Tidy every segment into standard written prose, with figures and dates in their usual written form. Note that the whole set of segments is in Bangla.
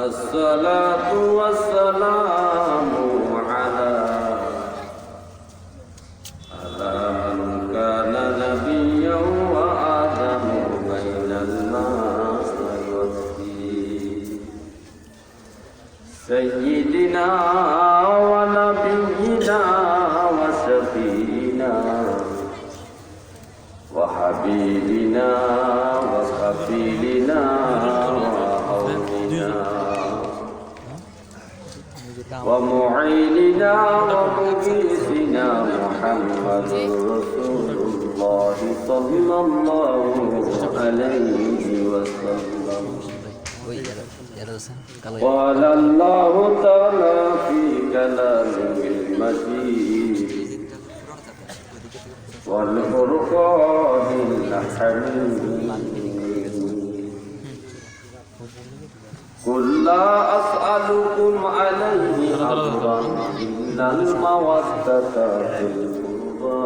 الصلاة والسلام على من كان نبيا وآدم بين الماء والطين سيدنا ونبينا وشفينا وحبيبنا وخفيلنا ومعيننا ومجيسنا محمد رسول الله صلى الله عليه وسلم. قال الله تعالى في كلامه المجيد والفرقان الحميد قل لا أسألكم عليه أجرا إلا المودة في القربى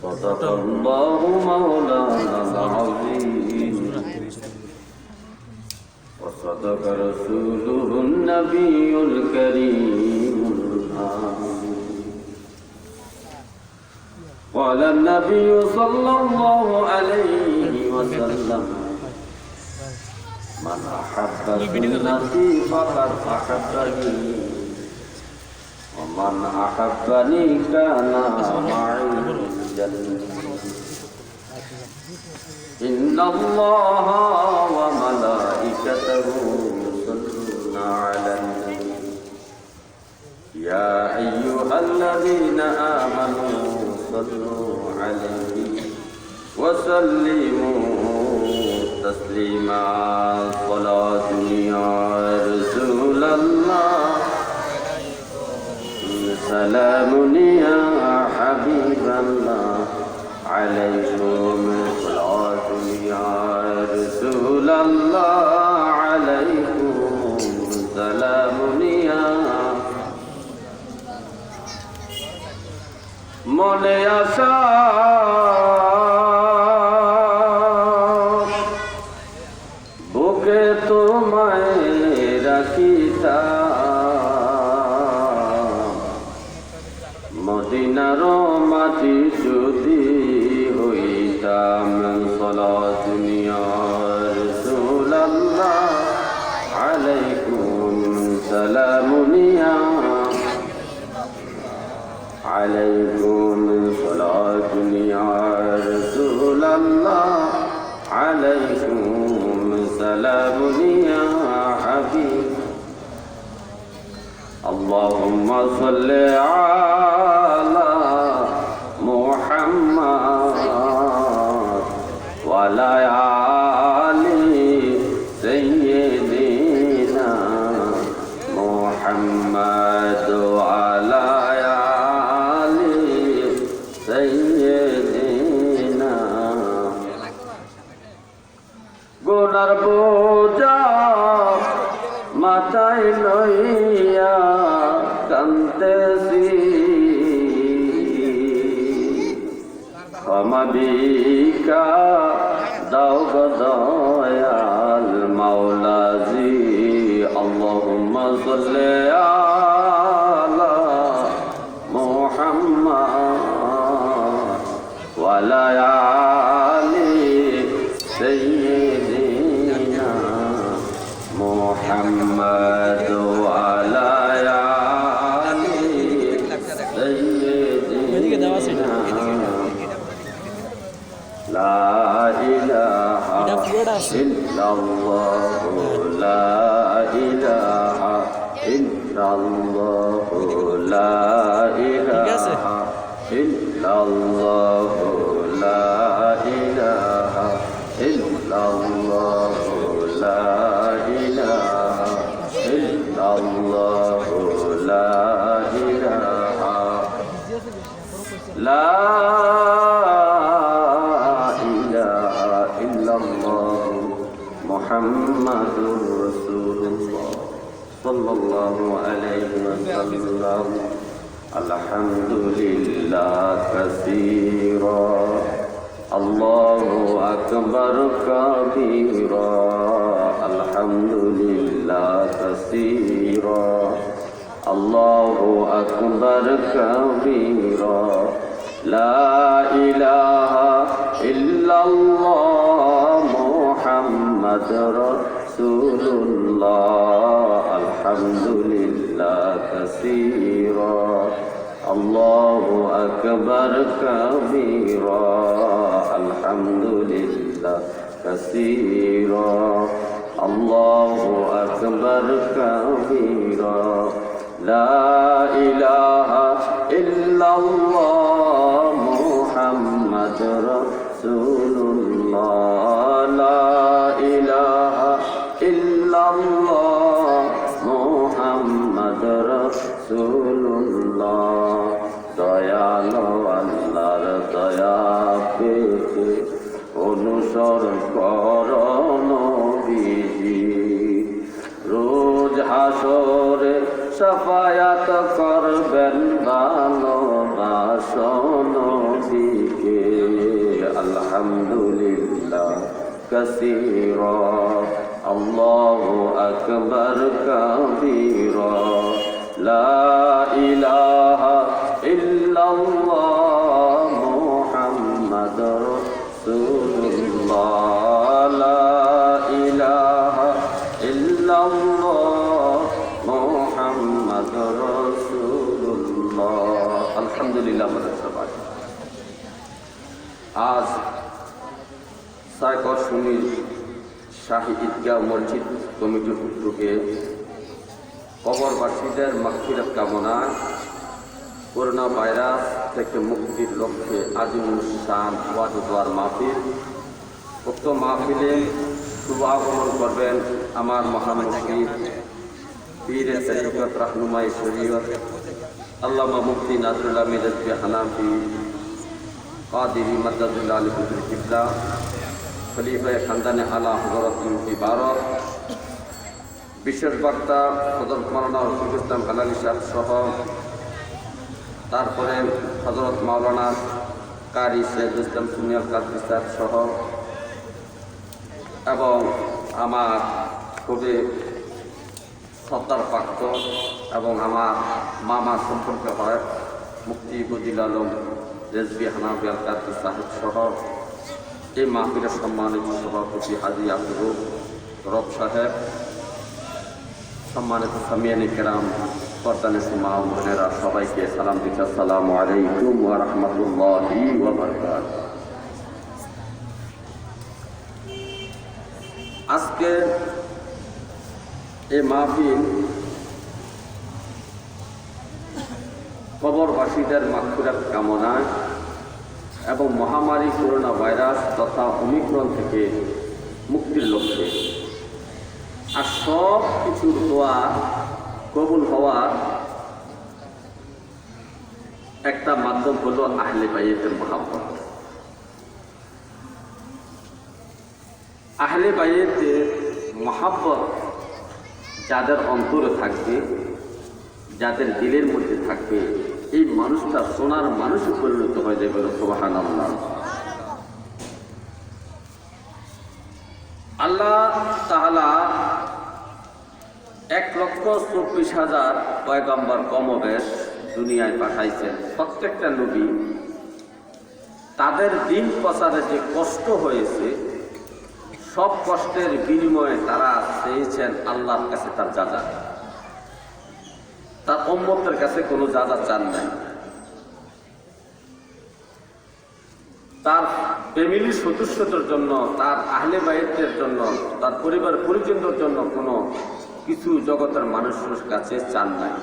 صدق الله مولانا العظيم وصدق رسوله النبي الكريم الآمين. قال النبي صلى الله عليه وسلم من أحب سنتي فقد أحبني ومن أحبني كان معي الجنة إن الله وملائكته يصلون على النبي يا أيها الذين آمنوا صلوا عليه وسلموا تسليما صلاة يا رسول الله سلام يا حبيب الله عليكم صلاة يا رسول الله عليكم سلام يا মনে আশা বুকে তোমায় রাখিতাম মদিনার মাটি যদি হইতাম সালাতু ইয়া রাসূলুল্লাহ আলাইকুম সালামুন ইয়া عليكم صلاة يا رسول الله عليكم سلام يا حبيب اللهم صل على محمد وعلى آل سيدنا محمد وعلى গুনার বোঝা মাথায় লইয়া কান্দেছি ক্ষমা ভিক্ষা দাও গো দয়াল মাওলাজি আল্লাহুম্মা সাল্লি আলা মুহাম্মাদ ওয়া আলা আলি সাইয়্যিদিনা মুহাম্মাদ ওয়া আলা আলি সাইয়্যিদিনা লা ইলাহা ইল্লাল্লাহ লা ইলাহা ইল্লাল্লাহ লা ইলাহা ইল্লাল্লাহ লা ইলাহা ইল্লাল্লাহ লা ইলাহা ইল্লাল্লাহ সাল্লাল্লাহু আলাইহি ওয়াসাল্লাম আলহামদুলিল্লাহ কাসীরা আল্লাহু আকবার কাবীরা আলহামদুলিল্লাহ কাসীরা আল্লাহু আকবার কাবীরা লা ইলাহা ইল্লাল্লাহ মুহাম্মাদুর রাসূলুল্লাহ আলহামদুলিল্লাহ কাসীরা আল্লাহু আকবার কাবীরা আলহামদুলিল্লাহ কাসীরা আল্লাহু আকবার কাবীরা লা ইলাহা ইল্লাল্লাহ মুহাম্মাদুর রাসূলুল্লাহ লা ইলাহা ইল্লাল্লাহ মুহাম্মাদুর রাসূলুল্লাহ দয়ালো আল্লাহর দয়া পেতে অনুসরণ করো নবীজি রোজ হাসরে শাফায়াত করবেন ভালোবাসো নবীকে আলহামদুলিল্লাহ কাসীরা আল্লাহু আকবার কাবীরা লা ইলাহা ইল্লাল্লাহ মুহাম্মাদুর রাসূলুল্লাহ লা ইলাহা ইল্লাল্লাহ মুহাম্মাদুর রাসূলুল্লাহ আলহামদুলিল্লাহ। আজ সাইকর সুনীল শাহী ঈদগাহ মসজিদ কমিটির উদ্যোগে কবরবাসীদের মাগফিরাত কামনায় করোনা ভাইরাস থেকে মুক্তির লক্ষ্যে আজিমুল শান ওয়াজ দোয়ার মাহফিল। উক্ত মাহফিলে শুভ আগমন করবেন আমার মহামুফতি পীরে তরিকত রাহনুমায়ে শরীয়ত আল্লামা মুফতি নাজরুল্লাহ মিজাজি হানাফি কাদিরি মাদ্দাদুল্লাহ আলী হুজুর কিবলা খলিফায়ে খানদানে আলা হযরত মুফতি ভারত বিশেষ বক্তা হযরত মাওলানা রফিকুল ইসলাম হালালি সাহেব সহ তারপরে হযরত মাওলানা কারি সৈয়দ ইসলাম সুনিয়াল কাদরি সাহেব সহ এবং আমার খুবই শ্রদ্ধার পাত্র এবং আমার মামা সম্পর্কে হয় মুফতি বদিল আলম রেজভী হানাফি আল কাদরি সাহেব সহ এই মাহফিলের সম্মানিত সভাপতি হাজী আব্দুর রব সাহেব, সম্মানিত সামিয়ানি কেরাম, পর্দানিসি মা ও বোনেরা, সবাইকে সালাম দিচ্ছি। আসসালামু আলাইকুম ওয়া রাহমাতুল্লাহি ওয়া বারাকাতুহু। আজকে এই মাহফিল কবরবাসীদের মাগফিরাত কামনায় এবং মহামারী করোনা ভাইরাস তথা ওমিক্রন থেকে মুক্তির লক্ষ্যে, আর সব কিছুর দোয়া কবুল হওয়ার একটা মাধ্যম হলো আহলে বাইতের মহব্বত। আহলে বাইতের মহব্বত যাদের অন্তরে থাকবে, যাদের দিলের মধ্যে থাকবে, এই মানুষটা সোনার মানুষে পরিণত হয়ে যাবে। সুবহানাল্লাহ। আল্লাহ তাআলা 1,24,000 পয়গম্বর কমবেশ দুনিয়ায় পাঠাইছেন। প্রত্যেকটা নবী তাদের দিন প্রচারে যে কষ্ট হয়েছে, সব কষ্টের বিনিময়ে তারা চেয়েছেন আল্লাহর কাছে তার যাজা, তার উম্মতের কাছে কোনো যাজা চান নাই। তার ফ্যামিলির সদস্যদের জন্য, তার আহলে বাইতের জন্য, তার পরিবার পরিজনদের জন্য কোনো কিছু জগতের মানুষের কাছে চান নাই,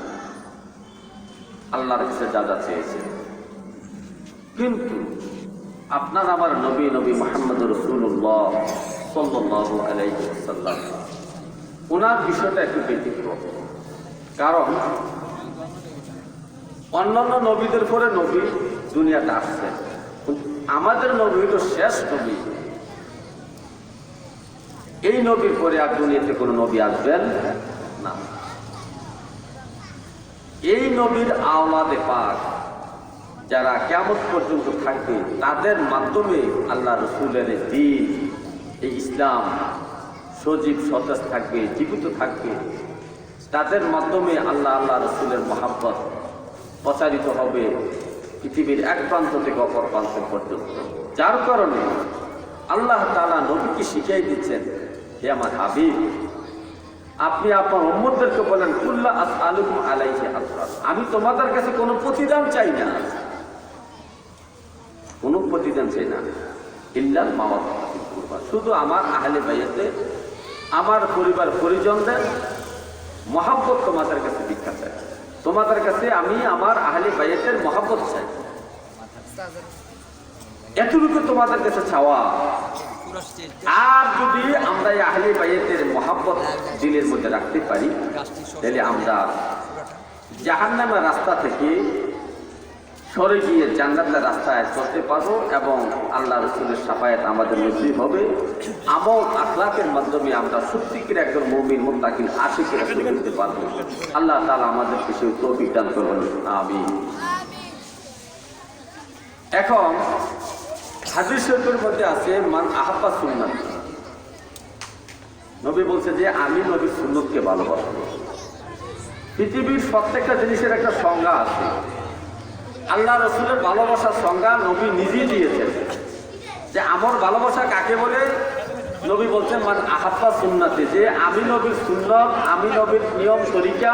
আল্লাহর কাছে যাজা চেয়েছে। কিন্তু আপনার আমার নবী মুহাম্মদ রাসূলুল্লাহ সাল্লাল্লাহু আলাইহি ওয়াসাল্লাম, ওনার বিষয়টা একটু ব্যতিক্রম। কারণ অন্যান্য নবীদের পরে নবী দুনিয়াতে আসছে, আমাদের নবী হল শেষ নবী। এই নবীর পরে আর দুনিয়াতে কোনো নবী আসবেন না। এই নবীর আওলাদে পাক যারা কিয়ামত পর্যন্ত থাকবে তাদের মাধ্যমে আল্লাহ রসুলের দ্বীন, এই ইসলাম সজীব সতেজ থাকবে, জীবিত থাকবে। তাদের মাধ্যমে আল্লাহ রসুলের মহাব্বত প্রচারিত হবে পৃথিবীর এক প্রান্ত থেকে অপর প্রান্ত পর্যন্ত। যার কারণে আল্লাহ তাআলা নবীকে শিখিয়ে দিচ্ছেন, হে আমার হাবিব, আপনি আপনার উম্মতদেরকে বলেন, কুল্লা আসআলুকুম আলাইহি আজরা, আমি তোমাদের কাছে কোনো প্রতিদান চাই না, কোনো প্রতিদান চাই না, ইল্লাল মাওয়াদ্দাহ ফিল কুরবা, শুধু আমার আহলে বাইতে, আমার পরিবার পরিজনদের মহাব্বত তোমাদের কাছে ভিক্ষা চাই। তোমাদের কাছে আমি আমার আহলে বাইতের মহাব্বত চাই, এতটুকু তোমাদের কাছে চাওয়া। আর যদি আমরা এই আহলে বাইতের মহাব্বত দিলের মধ্যে রাখতে পারি, তাহলে আমরা জাহান্নামের রাস্তা থেকে সরে গিয়ে জান্নাতের রাস্তায় চলতে পারবো এবং আল্লাহ রসুলের শাফায়াত আমাদের নসিব হবে। আমল আখলাকের মাধ্যমে আমরা সত্যিকার একজন মুমিন মুত্তাকিন আশিকের রাসূল হতে পারবো। আল্লাহ তাআলা আমাদেরকে সেই তৌফিক দান করবেন, আমিন। এখন হাদিস শরীফের মধ্যে আছে, মান আহাব্বা সুন্নাতি, নবী বলছে যে আমি নবীর সুন্নতকে ভালোবাসি। পৃথিবীর প্রত্যেকটা জিনিসের একটা সংজ্ঞা আছে। আল্লাহ রসুলের ভালোবাসার সংজ্ঞা নবী নিজেই দিয়েছেন, যে আমার ভালোবাসা কাকে বলে। নবী বলছেন মান আহাব্বা সুন্নাতি, যে আমি নবীর সুন্নত, আমি নবীর নিয়ম তরিকা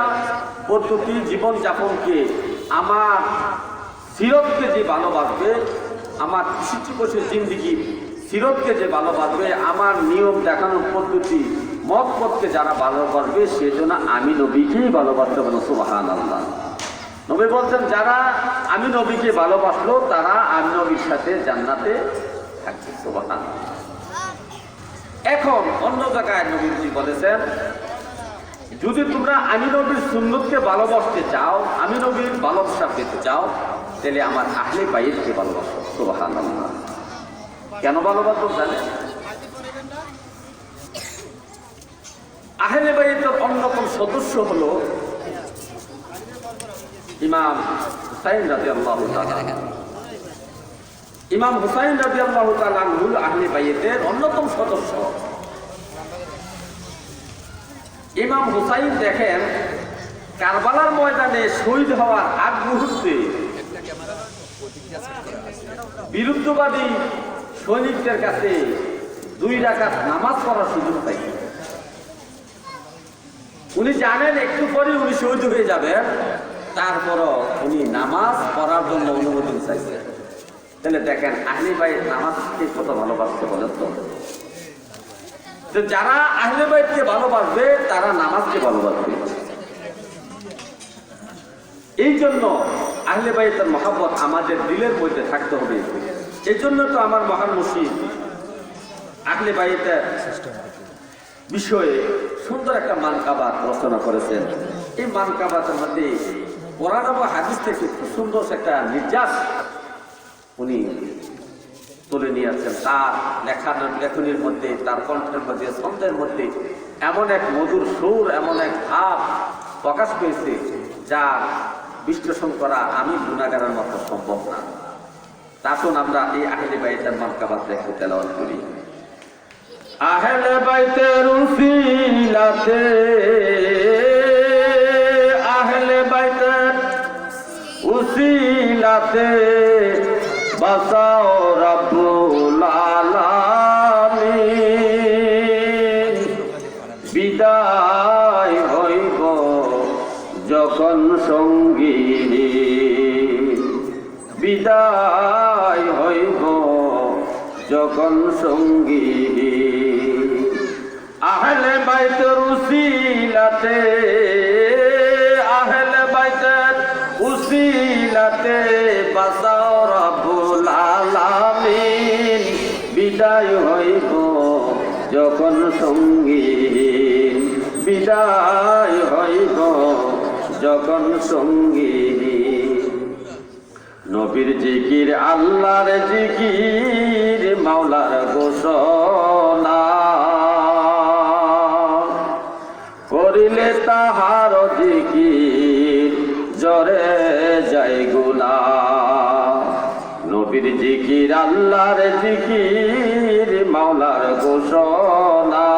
পদ্ধতি জীবনযাপনকে, আমার সিরতকে যে ভালোবাসবে, আমার বিশুদ্ধ জিন্দিগি সিরতকে যে ভালোবাসবে, আমার নিয়ম দেখানোর পদ্ধতি মত পথকে যারা ভালোবাসবে, সেজন্য আমি নবীকেই ভালোবাসতে পারবো। সুবহানাল্লাহ। নবী বলছেন যারা আমি নবীকে ভালোবাসলো তারা আমি নবীর সাথে জান্নাতে থাকবে। সুবহানাল্লাহ। এখন অন্য জায়গায় নবীজি বলেছেন, যদি তোমরা আমি নবীর সুন্নতকে ভালোবাসতে চাও, আমি নবীর ভালোবাসা পেতে চাও, তাহলে আমার আহলে বাইতকে ভালোবাসো। সুবহানাল্লাহ। কেন ভালোবাসো জানেন? আহলে বাইতের অন্যতম সদস্য হলো ইমাম হুসাইন রাদিয়াল্লাহু তাআলা। ইমাম হুসাইন রাদিয়াল্লাহু তাআলা আহলে বাইতের অন্যতম সদস্য। ইমাম হুসাইন দেখেন, কারবালার ময়দানে শহীদ হওয়ার আগ মুহূর্তে বিরুদ্ধবাদী সৈনিকদের কাছে 2 রাকাত নামাজ পড়ার সুযোগ পাই। উনি জানেন একটু পরে উনি শহীদ হয়ে যাবেন, তারপরও উনি নামাজ পড়ার জন্য অনুমতি চাইছেন। তাহলে দেখেন আহলে বাইত নামাজকে কত ভালোবাসতে বলেন তো। যারা আহলে বাইতকে ভালোবাসবে তারা নামাজকে ভালোবাসবে। এই জন্য আহলে বাইতের মহব্বত আমাদের দিলের মধ্যে থাকতে হবে। এই জন্য তো আমার মহান মুর্শিদ আহলে বাইতের বিষয়ে সুন্দর একটা মানকাবাত রচনা করেছেন। এই মানকাবাতের মধ্যে কোরআন এবং হাদিস থেকে খুব সুন্দর একটা নির্যাস উনি তুলে নিয়েছেন। তার লেখনীর মধ্যে, তার কণ্ঠের মধ্যে, ছন্দের মধ্যে এমন এক মধুর সুর, এমন এক ভাব প্রকাশ পেয়েছে যা বিশ্লেষণ করা আমি গুনাহগারের মতো সম্ভব না। তখন আমরা এই আহলে বাইতের মানকাবাত একটু তেলাওয়াত করি। আহলে বাইতের উসিলাতে, আহলে বাইতের উসিলাতে বাঁচাও রাব্বুল আলামিন। বিদায় হইব যখন সঙ্গী, বিদায় হইব যখন সঙ্গী। আহলে বাইতের উসিলাতে, আহলে বাইতের উসিলাতে বাঁচাও রাব্বুল আলামিন। বিদায় হইব যখন সঙ্গী, বিদায় হইব যখন সঙ্গী। নবীর জিকির আল্লাহর জিকির, মাওলার ঘোষণা করিলে তাহার জিকির জরে যায় গুনাহ। নবীর জিকির আল্লাহর জিকির মাওলার ঘোষণা,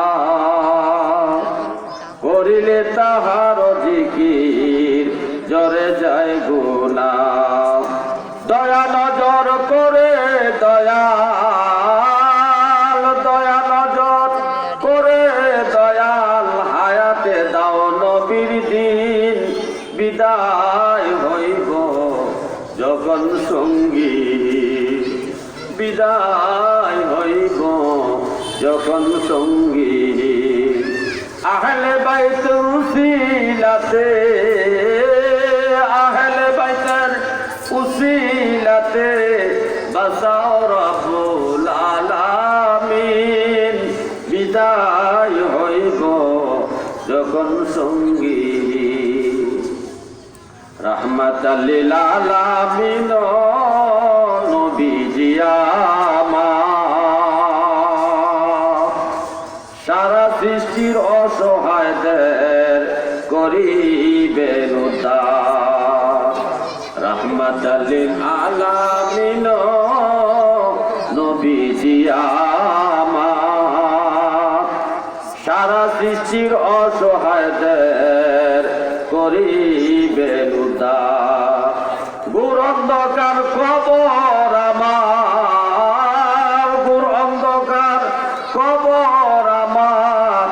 করিলে তাহার জিকির জরে যায় গুনাহ। দয়া নজর করে দয়াল, দয়া নজর করে দয়াল, হায়াতে দাও নবীর দিন বিদায় হইব যখন সঙ্গী, বিদায় হইব যখন সঙ্গী। আহলে বাইত উসিলাতে, আহলে বাইতের উসিলাতে বাঁচাও রব্বুল আলামিন, বিদায় হইব যখন সঙ্গী। রাহমাতাল লিল আলামিন নবীজি আমার, সারা সৃষ্টির অসহায়দের করিবেন উদ্ধার। রাহমাতাল লিল আলামিন নবীজি আমার, সারা সৃষ্টির অসহায়দের করিবেন উদ্ধার। ঘোর অন্ধকার কবর আমার, ঘোর অন্ধকার কবর আমার,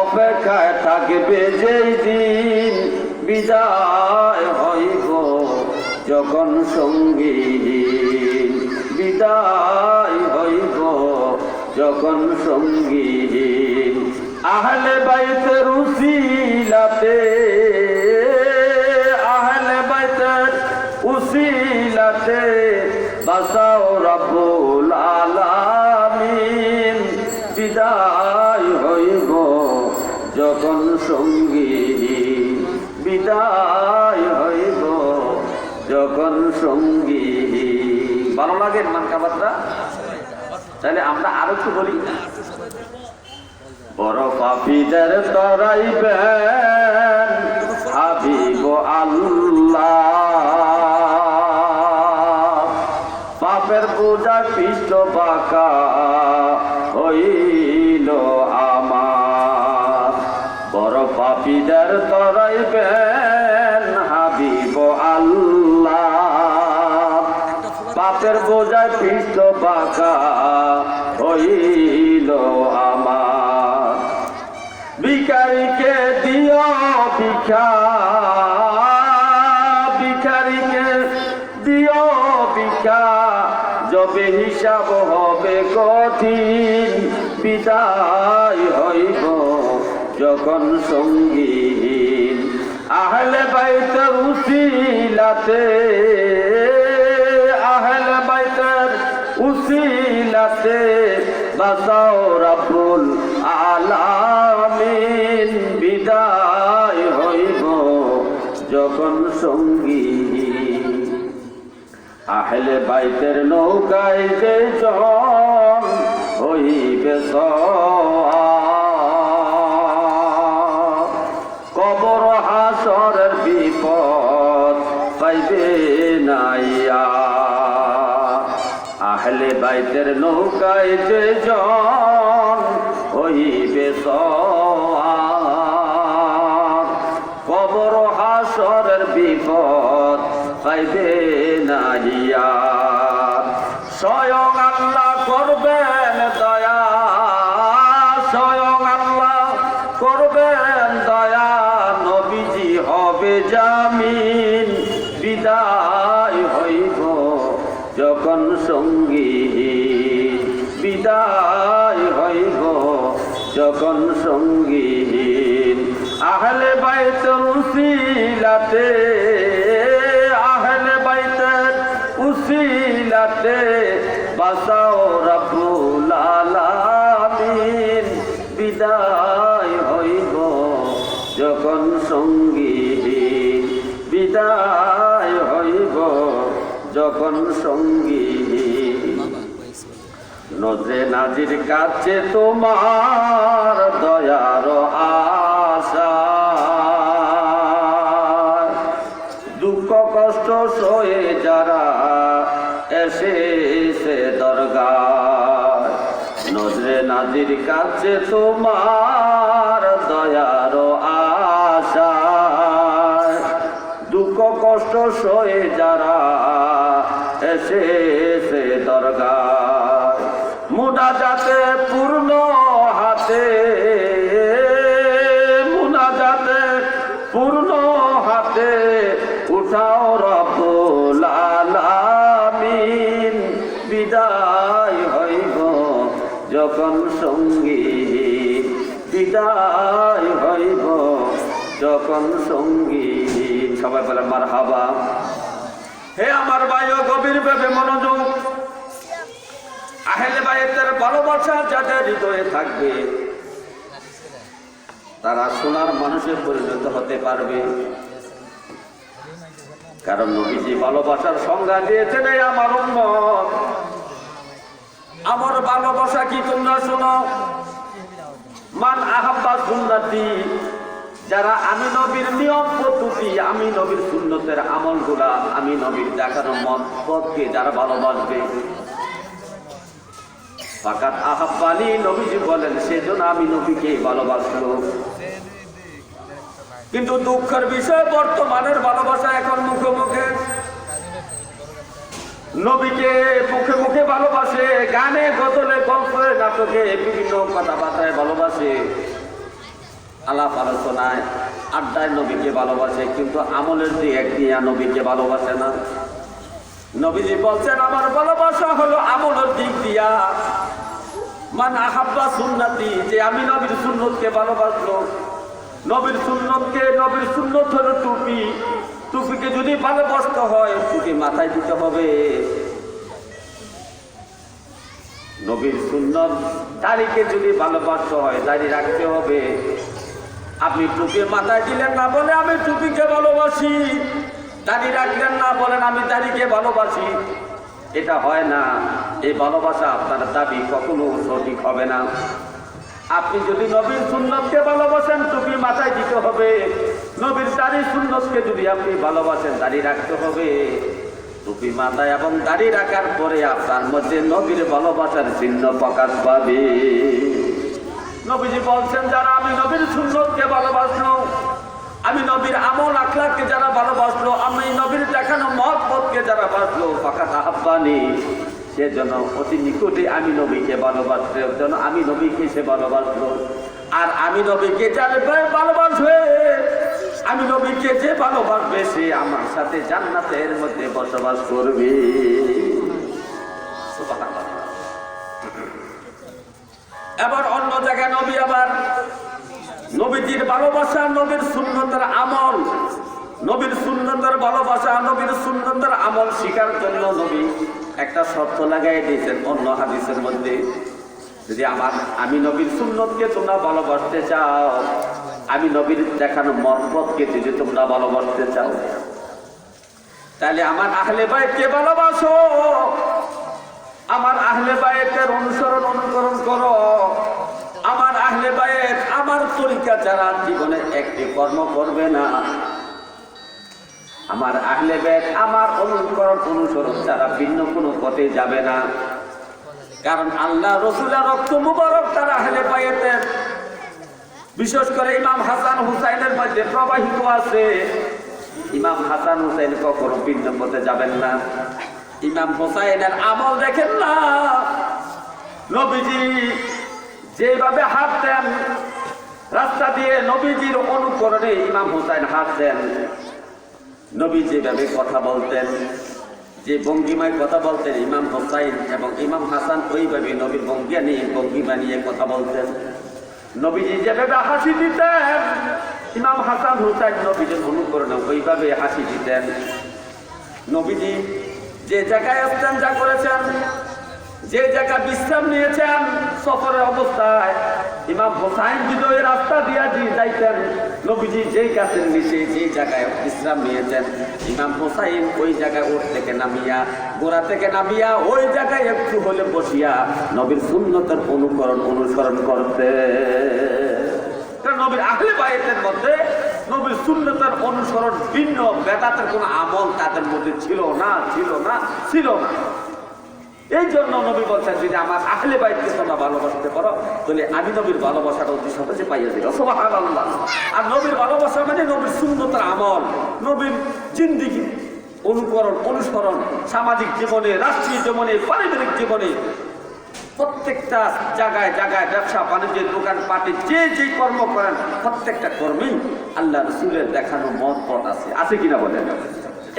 অপেক্ষায় থাকবে যেই দিন বিদায় হইব যখন সঙ্গী, বিদায় হইব যখন সঙ্গী। আহলে বাইতের উসিলাতে, আহলে বাইতের উসিলাতে বাঁচাও রব্বুল আলামিন, বিদায় হইব যখন সঙ্গী, বিদায় হইব যখন সঙ্গী। ভালো লাগে মান কাবাতরা? তাহলে আমরা আরো একটু বলি। বড় পাপীদের তরাইবেন হাবিব আল্লাহ, পাপের বোঝা পৃষ্ঠ বাঁকা হইল আমার। বড় পাপীদের তরাইবেন হাবিব আল্লাহ, পাপের বোঝা পৃষ্ঠ বাঁকা হইল আমার। ভিখারিকে দিও ভিক্ষা, ভিখারিকে দিও ভিক্ষা, যবে হিসাব হবে কঠিন বিদায় হইব যখন সঙ্গীন। আহলে বাইতের উসিলাতে, আহলে বাইতের উসিলাতে বাঁচাও রব্বুল আলামিন, বিদায় হইব যখন সঙ্গী। আহলে বাইতের নৌকায় যে জন হইবে সওয়ার, কবর হাসরের বিপদ পাইবে নাইয়া। আহলে বাইতের নৌকায় যে জন হইবে সওয়ার, কবর হাসরের বিপদ পাইবে নাইয়া। স্বয়ং আল্লাহ করবেন দয়া, স্বয়ং আল্লাহ করবেন দয়া, নবীজি হবে জামিন, বিদায় হইব যখন সঙ্গী, বিদায় হইব যখন সঙ্গী। আহলে বাইতের উসিলাতে, আহলে বাইতের উসিলাতে বাঁচাও রব্বুল আলামিন, বিদায় হইব যখন সঙ্গী, বিদায় হইব যখন সঙ্গী। নজরে নাজির কাছে তোমার দয়ার আশা, দুঃখ নবীর কাছে তোমার দয়ার আশায় দুঃখ কষ্ট সয়ে যারা এসেছে দরগায় মুনাজাতে পূর্ণ হাতে মুনাজাতে পূর্ণ হাতে উঠাও রব্বুল আলামিন বিদায় হইব যখন সঙ্গী বিদায় হইব যখন সঙ্গী সবাই বলে মারহাবা। হে আমার ভাইও গভীর ভাবে মনোযোগ, আহলে বাইতের ভালোবাসা যাদের হৃদয়ে থাকবে তারা সোনার মানুষে পরিণত হতে পারবে। কারণ নবীজি ভালোবাসার সংজ্ঞা দিয়েছেন আমার উম্মত। আমার ভালোবাসা কি তোমরা শোনো, মান আহাব্বা সুন্নতি, যারা আমি নবীর নিয়ম পদ্ধতি, আমি নবীর সুন্নতের আমলগুলা, আমি নবীর দেখানো মত পথকে যারা ভালোবাসবে, ফাকাত আহাব্বানি, নবীজি বলেন সেজন্য আমি নবীকে ভালোবাসলো। কিন্তু দুঃখের বিষয় বর্তমানের ভালোবাসা এখন মুখে মুখে, নবীকে মুখে মুখে ভালোবাসে, গানে গজলে গল্পে নাটকে বিভিন্ন কথাবার্তায় ভালোবাসে, আলাপ আলোচনায় আড্ডায় নবীকে ভালোবাসে, কিন্তু আমলের দিয়ে একদিয়া নবীকে ভালোবাসে না। নবীজি বলছেন আমার ভালোবাসা হলো আমলের দিক দিয়া। মান আহাব্বা সুন্নতি, যে আমি নবীর সুন্নতকে ভালোবাসলো, নবীর সুন্নতকে, নবীর সুন্নত হলো টুপি, টুপিকে যদি ভালোবাসতে হয় টুপি মাথায় দিতে হবে। নবীর সুন্নত, দাড়িকে যদি ভালোবাসতে হয় দাড়ি রাখতে হবে। আপনি টুপি মাথায় দিলেন না বলে আমি টুপিকে ভালোবাসি, দাড়ি রাখলেন না বলেন আমি দাড়িকে ভালোবাসি, এটা হয় না। এই ভালোবাসা আপনার দাবি কখনো সঠিক হবে না। আপনি যদি নবীর সুন্নতকে ভালোবাসেন টুপি মাথায় দিতে হবে, নবীর দাড়ি সুন্নতকে যদি আপনি ভালোবাসেন দাড়ি রাখতে হবে। টুপি মাথায় এবং দাড়ি রাখার পরে আপনার মধ্যে নবীর ভালোবাসার চিহ্ন প্রকাশ পাবে। নবীজি বলছেন যারা আমি নবীর সুন্নতকে ভালোবাসলো, আমি নবীর আমল আখলাককে যারা ভালোবাসলো, আমি নবীর দেখানো মহব্বতকে যারা বাসলো, ফাকাত আহাব্বানি, সেজন্য অতি নিকটে আমি নবীকে ভালোবাসলো, যেন আমি নবীকে সে ভালোবাসলো। আর আমি নবীকে যারা ভালোবাসবে, আমি নবীকে যে ভালোবাসবে সে আমার সাথে জান্নাতের মধ্যে বসবাস করবে। এবার অন্য জায়গায় নবী আবার নবীজির ভালোবাসা, নবীর সুন্নতের আমল, নবীর সুন্নতের ভালোবাসা, নবীর সুন্নতের আমল শিকার জন্য নবী একটা শর্ত লাগাই দিয়েছেন অন্য হাদিসের মধ্যে। যদি আমি নবীর সুন্নতকে তোমরা ভালোবাসতে চাও, আমি নবীর দেখানো মহব্বতকে যদি তোমরা ভালোবাসতে চাও, তাহলে আমার আহলে বাইতকে ভালোবাসো, আমার আহলে বাইতের অনুকরণ করো। আমার আহলে বাইত আমার তরিকা যারা জীবনে একটি কর্ম করবে না, আমার আহলে বাইত আমার অনুসরণ যারা ভিন্ন কোনো পথে যাবে না। কারণ আল্লাহ রাসূলের রক্ত মুবারক তারা আহলে বাইতের, বিশেষ করে ইমাম হাসান হুসাইনের মধ্যে প্রবাহিত আছে। ইমাম হাসান হুসাইন কখনো ভিন্ন পথে যাবেন না। ইমাম হুসাইনের আমল দেখেন না, নবীজি যেভাবে হাঁটতেন রাস্তা দিয়ে, নবীজির অনুকরণে ইমাম হুসাইন হাঁটতেন। নবী যেভাবে কথা বলতেন, যে ভঙ্গিমায় কথা বলতেন, ইমাম হুসাইন এবং ইমাম হাসান ওইভাবে নবীর ভঙ্গিমা নিয়ে কথা বলতেন। নবীজি যেভাবে হাসি দিতেন, ইমাম হাসান হুসাইন নবীজির অনুকরণে ওইভাবে হাসি দিতেন। নবীজি যে জায়গায় ইস্তেঞ্জা করেছেন, যে জায়গায় বিশ্রাম নিয়েছেন সফরের অবস্থায়, ইমাম হুসাইন যদি ওই রাস্তা দিয়া যাইতেন, নবীজি যেই গাছের নিচে যে জায়গায় বিশ্রাম নিয়েছেন, ইমাম হুসাইন ওই জায়গায় উঠ থেকে নামিয়া, গোড়া থেকে নামিয়া ওই জায়গায় একটু হলে বসিয়া নবীর সুন্নতের অনুসরণ করতে। নবীর আহলে বাইতের মধ্যে নবীর সুন্নতের অনুসরণ ভিন্ন, বেদাতের কোনো আমল তাদের মধ্যে ছিল না। এই জন্য নবী বলছেন, যদি আমার আহলে বাইতকে তোমরা ভালোবাসতে পারো তাহলে আমি নবীর ভালোবাসাটা অতি সহজে পাইয়া যাবে। সুবহানাল্লাহ। আর নবীর ভালোবাসা মানে নবীর সুন্নতের আমল, নবীর জিন্দেগি অনুসরণ, সামাজিক জীবনে, রাষ্ট্রীয় জীবনে, পারিবারিক জীবনে, প্রত্যেকটা জায়গায় জায়গায় ব্যবসা বাণিজ্যের দোকান পাটে যে কর্ম করেন প্রত্যেকটা কর্মেই আল্লাহ রসুলের দেখানো মহব্বত আছে কিনা বলেন?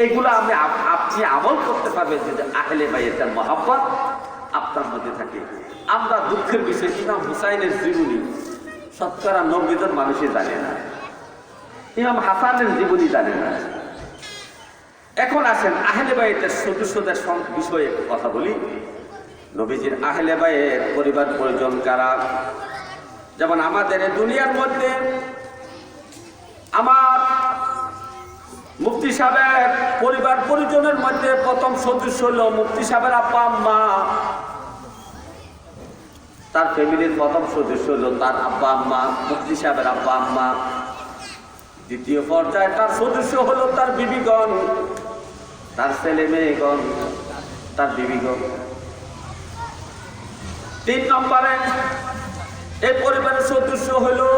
এইগুলো আপনি আমল করতে পারবেন যদি আহলে বাইতের মহব্বত আপনার মধ্যে থাকে। আমরা দুঃখের বিষয়, ইমাম হুসাইনের জীবনী শতকরা 90 জন মানুষই জানে না, ইমাম হাসানের জীবনী জানে না। এখন আসেন আহলে বাইতের সদস্যদের বিষয়ে কথা বলি। নবীজির আহলে বাইত পরিবার পরিজন কারা? যেমন আমাদের দুনিয়ার মধ্যে আমার মুফতি সাহেবের পরিবার পরিজনের মধ্যে প্রথম সদস্য হলো মুফতি সাহেবের আব্বা আম্মা। তার ফ্যামিলির প্রথম সদস্য হলো তার আব্বা আম্মা, মুফতি সাহেবের আব্বা আম্মা। দ্বিতীয় পর্যায়ে তার সদস্য হলো তার বিবিগণ, তার ছেলে মেয়েগণ, তার বিবিগণ। 3 নম্বরে এই পরিবারের সদস্য হলো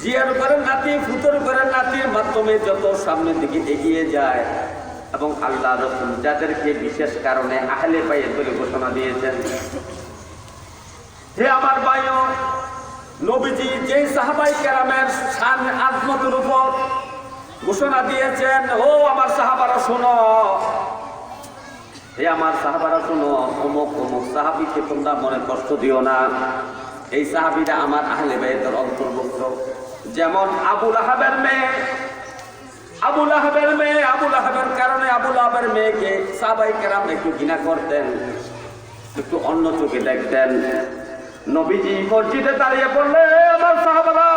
জিয়ার ঘরের নাতি, ফুতর ঘরের নাতির মাধ্যমে যত সামনের দিকে এগিয়ে যায় এবং আল্লাহ রাসূল যাদেরকে বিশেষ কারণে আহলে বাইত বলে ঘোষণা দিয়েছেন। হে আমার ভাইও, নবীজি যে সাহাবায়ে কেরামের শান আজমতের উপর ঘোষণা দিয়েছেন, ও আমার সাহাবারা শোনো, হে আমার সাহাবারা শোনো, অমুক অমুক সাহাবীকে তোমরা মনে কষ্ট দিও না। এই সাহাবীরা আমার আহলে বাইতের অন্তর্ভুক্ত। যেমন আবু লাহাবের মেয়ে, আবু লাহাবের কারণে আবু লাহাবের মেয়েকে সাহাবায়ে কেরাম একটু ঘৃণা করতেন, একটু অন্য চোখে দেখতেন। নবীজি মসজিদে দাঁড়িয়ে বললে, আমার সাহাবারা,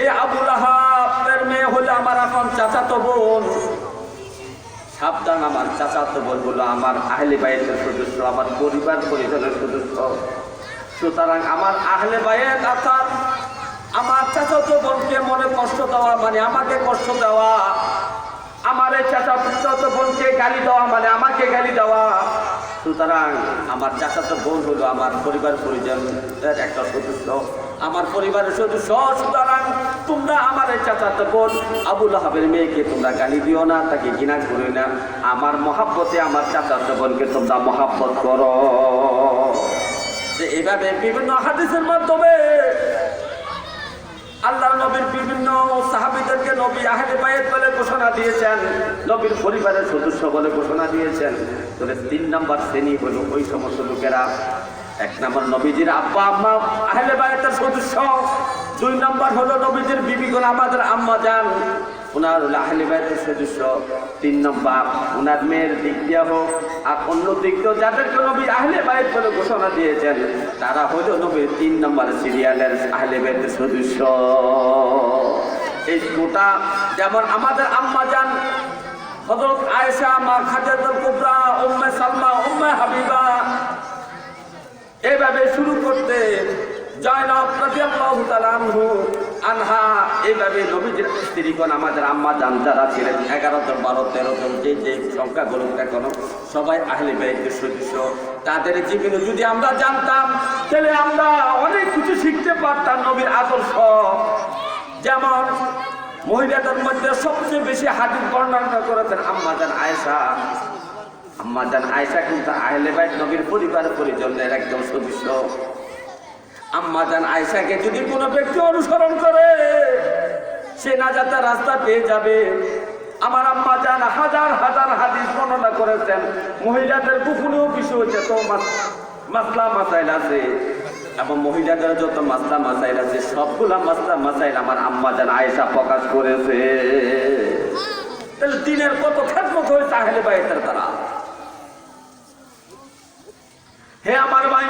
এই আবু লাহাবের মেয়ে হলে আমার এখন চাচাতো বোন। সাবধান, আমার চাচাতো বোন হলো আমার আহলে বাইতের সদস্য, আমার পরিবার পরিজনের সদস্য। সুতরাং আমার আহলে বাইত অর্থাৎ আমার চাচাতো বোনকে মনে কষ্ট দেওয়া মানে আমাকে কষ্ট দেওয়া, আমার এই চাচাতো বোনকে গালি দেওয়া মানে আমাকে গালি দেওয়া। সুতরাং আমার চাচাতো বোন হলো আমার পরিবার পরিজনের একটা সদস্য, আমার পরিবারের সদস্য। সুতরাং তোমরা আমার এই চাচাতো বোন আবু লাহাবের মেয়েকে তোমরা গালি দিও না, তাকে ঘৃণা করো না। আমার মহাব্বতে আমার চাচাতো বোনকে তোমরা মহাব্বত করো। যে এইভাবে বিভিন্ন হাদিসের মাধ্যমে আল্লাহ নবীর বিভিন্ন সাহাবীদেরকে নবী আহলে বাইত বলে ঘোষণা দিয়েছেন, নবীর পরিবারের সদস্য বলে ঘোষণা দিয়েছেন। তবে 3 নম্বর শ্রেণী হলো ওই সমস্ত লোকেরা। 1 নম্বর নবীজির আব্বা আম্মা আহলে বাইতের সদস্য, 2 নম্বর হলো নবীজির বিবিগণ আমাদের আম্মা জান, ওনার আহলে বাইতের সদস্য। 3 নম্বর ওনার মেয়ের দিক দিয়ে হোক আর অন্য দিক দিয়েও যাদেরকে নবী আহলে বাইত বলে ঘোষণা দিয়েছেন তারা হলো নবীর 3 নম্বর সিরিয়ালের আহলে বাইতের সদস্য। এই গোটা যেমন আমাদের আম্মা জান হযরত আয়েশা, মা খাদিজাতুল কুবরা, উম্মে সালমা, উম্মে হাবিবা, এইভাবে শুরু করতে জয়নব রাদিয়াল্লাহু তাআলা আনহা, এইভাবে নবীজির স্ত্রীগণ আমাদের আম্মা জান যারা ছিলেন 11 জন, 12, 13 জন, যে সংখ্যাগুলো এখন সবাই আহলে বাইতের সদস্য। তাদের জীবনে যদি আমরা জানতাম তাহলে আমরা অনেক কিছু শিখতে পারতাম নবীর আদর্শ। যেমন মহিলাদের মধ্যে সবচেয়ে বেশি হাদিস বর্ণনা করেছেন আম্মা জান আয়েশা। আম্মা জান আয়েশা কিন্তু আহলে বাইত নবীর পরিবার পরিজনের একদম সদস্য। আম্মা জান আয়েশাকে যদি কোনো ব্যক্তি অনুসরণ করে সে নাজাতের রাস্তা পেয়ে যাবে। আমার আম্মা জান হাজার হাজার হাদিস বর্ণনা করেছেন। মহিলাদের গোপনীয় বিষয় হচ্ছে তো মাসলা মাসাইল আছে, এবং মহিলাদের যত মাসলা মাসাইল আছে সবগুলা মাসলা মাসাইল আমার আম্মা জান আয়েশা প্রকাশ করেছে। তাহলে দিনের কত খেদমত হয়েছে আহলে বাইতের দ্বারা। হে আমার ভাই,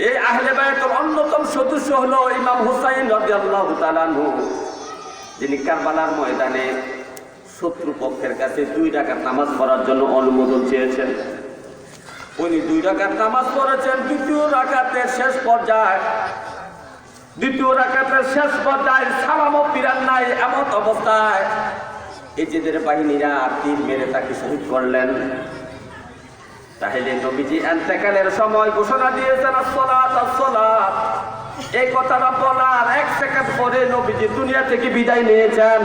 এই আহলে বাইতের অন্যতম সদস্য হলো ইমাম হুসাইন রাদিয়াল্লাহু তাআলা আনহু, যিনি কারবালার ময়দানে শত্রুপক্ষের কাছে 2 রাকাত নামাজ পড়ার জন্য অনুমোদন চেয়েছেন। উনি 2 রাকাত নামাজ পড়েছেন। দ্বিতীয় রাকাতের শেষ পর্যায়ে সালামও ফিরান নাই, এমন অবস্থায় এজিদের বাহিনীরা তীর মেরে তাকে শহীদ করলেন। তাহলে নবীজি ইন্তেকালের সময় ঘোষণা দিয়েছেন আসসালাত আসসালাত। এই কথাটা বলার 1 সেকেন্ড পরে নবীজি দুনিয়া থেকে বিদায় নিয়েছেন।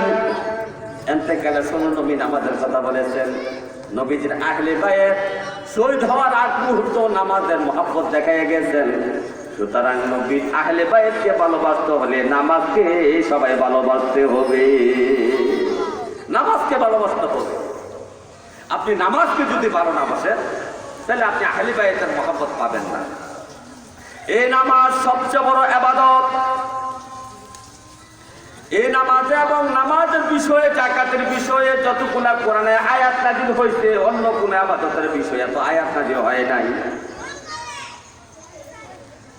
ইন্তেকালের সময় নবী নামাজের কথা বলেছেন। নবীজির আহলে বায়াত শহীদ হওয়ার আগ মুহূর্ত নামাজের মহব্বত দেখায় গেছেন। সুতরাং নবীর আহলে বায়াতকে ভালোবাসতে হলে নামাজকে সবাই ভালোবাসতে হবে, নামাজকে ভালোবাসতে হবে। আপনি নামাজকে যদি ভালো না বাসেন তাহলে আপনি আহলে বায়াতের মহব্বত পাবেন না। এই নামাজ সবচেয়ে বড় ইবাদত। এই নামাজ এবং নামাজের বিষয়ে, জাকাতের বিষয়ে যতগুলা কোরআনে আয়াত নাযিল হয়েছে, অন্য কোন ইবাদতের বিষয়ে এত আয়াত নাযিল হয় নাই।